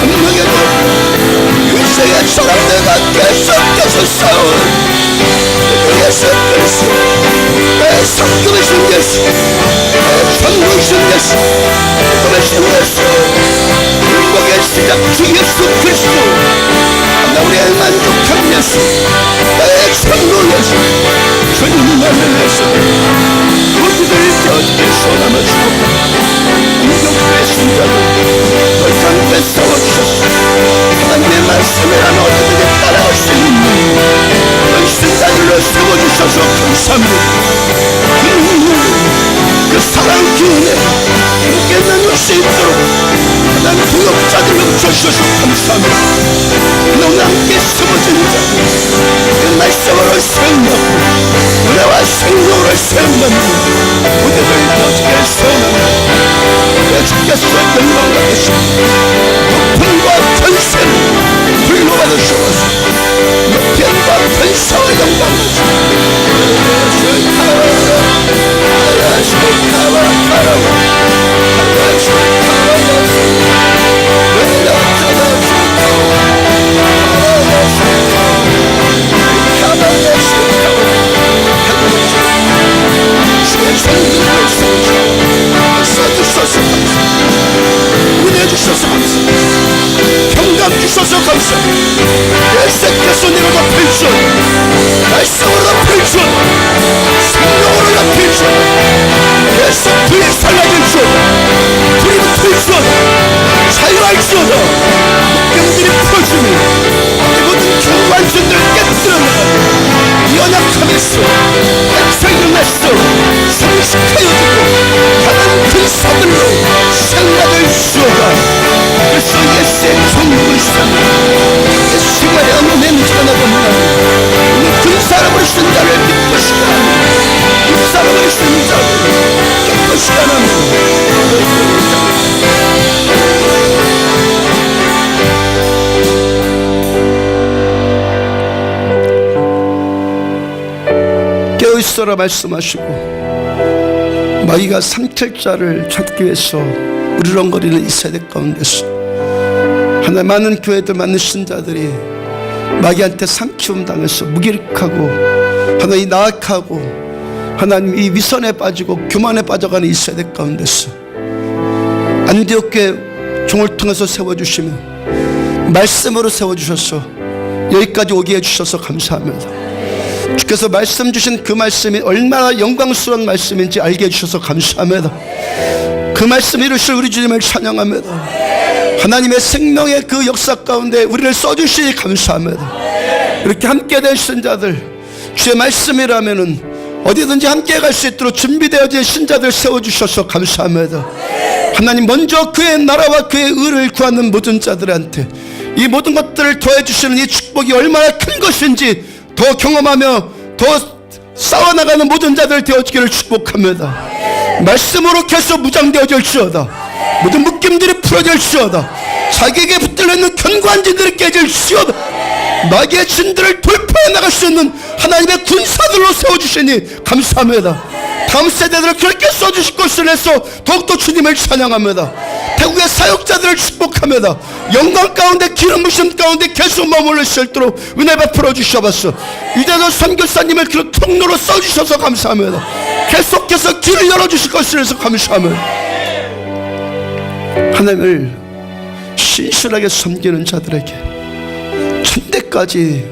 분명해 주고 유세의 사람들과 계속해서 싸우는 예수 그리스도 내 성금이신 예수 내 전부이신 예수 복음이신 예수 행복의 시작 주 예수 그리스도 나 우리의 만족한 예수 나의 전부 예수 주님만을 위해서 우리들 곁에 소나무 주고 인격의 신자들 널 함께 싸워주셨소. 하나님의 말씀이란 어디든지 따라갈 수 있는 넌 신자들로 세워주셔서 감사합니다. 그 사랑 기운에 주셔서 감사합니다. 오늘 함께 숨어진 자 말씀으로 생명하고 은혜와 생명으로 생명하고 우리를 더지게 선언합니다. 주께서 영광 받으시고 높음과 권세를 불로 받으셔서 높임과 권세와 영광 은혜 주셔서 감사합니다. 평강 주셔서 감사합니다. 예수께서 내려가 필전 말씀으로 필전 생명으로 필전 예수 불이 살려줄지어다. 불이 필전 자유할지어다. 묶임들이 풀어주니 이 모든 경관전들을 깨뜨려내라. 연약함에서 백성일날서 상식하여주고 다른 근사들로 생각을 주어라. 그래서 예수의 종국을 삼아 예수가 영혼 냄새가 나봅니다. 오늘 근사로 버리신 자를 기쁘시다 합니다. 근사로 버리신 자를 기쁘시다 합니다. 깨어있어라 말씀하시고 마귀가 삼킬 자를 찾기 위해서 우르렁거리는 이 세대 가운데서 하나님 많은 교회들 많은 신자들이 마귀한테 삼키움 당해서 무기력하고 하나님 나약하고 하나님 이 위선에 빠지고 교만에 빠져가는 이 세대 가운데서 안디옥 교회 종을 통해서 세워주시며 말씀으로 세워주셔서 여기까지 오게 해주셔서 감사합니다. 주께서 말씀 주신 그 말씀이 얼마나 영광스러운 말씀인지 알게 해주셔서 감사합니다. 그 말씀 이루실 우리 주님을 찬양합니다. 하나님의 생명의 그 역사 가운데 우리를 써주시니 감사합니다. 이렇게 함께 된 신자들 주의 말씀이라면은 어디든지 함께 갈 수 있도록 준비되어진 신자들 세워주셔서 감사합니다. 하나님 먼저 그의 나라와 그의 의를 구하는 모든 자들한테 이 모든 것들을 더해주시는 이 축복이 얼마나 큰 것인지 더 경험하며 더 싸워나가는 모든 자들 되어지기를 축복합니다. 말씀으로 계속 무장되어질지어다. 모든 묶임들이 풀어질지어다. 자기에게 붙들려 있는 견고한 진들이 깨질지어다. 마귀의 진들을 돌파해 나갈 수 있는 하나님의 군사들로 세워주시니 감사합니다. 다음 세대들을 그렇게 써주실 것을 해서 더욱더 주님을 찬양합니다. 태국의 사역자들을 축복합니다. 영광 가운데 기름 부심 가운데 계속 머물러 수 있도록 은혜 베풀어 주셔봤어. 이제는 선교사님을 그 통로로 써주셔서 감사합니다. 계속해서 길을 열어주실 것을 해서 감사합니다. 하나님을 신실하게 섬기는 자들에게 천대까지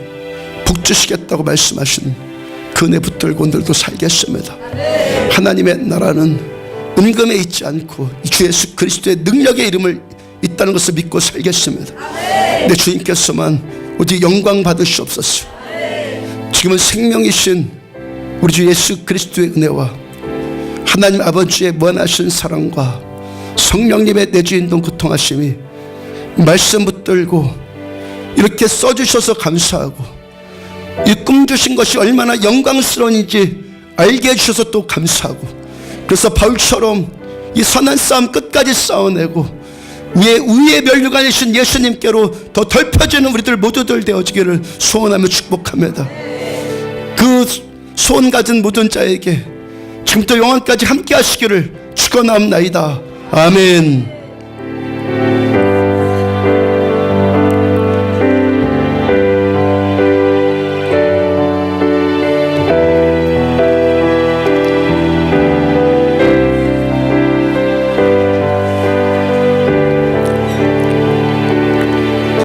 복주시겠다고 말씀하신 그 은혜 붙들고 오늘도 살겠습니다. 하나님의 나라는 은금에 있지 않고 주 예수 그리스도의 능력의 이름을 있다는 것을 믿고 살겠습니다. 내 주님께서만 오직 영광 받으시옵소서. 지금은 생명이신 우리 주 예수 그리스도의 은혜와 하나님 아버지의 무한하신 사랑과 성령님의 내주인동 고통하심이 말씀 붙들고 이렇게 써주셔서 감사하고 이 꿈 주신 것이 얼마나 영광스러운지 알게 해주셔서 또 감사하고, 그래서 바울처럼 이 선한 싸움 끝까지 싸워내고 위에 면류관이신 예수님께로 더 덜펴지는 우리들 모두들 되어지기를 소원하며 축복합니다. 그 소원 가진 모든 자에게 지금부터 영원까지 함께 하시기를 축원합니다. 아멘.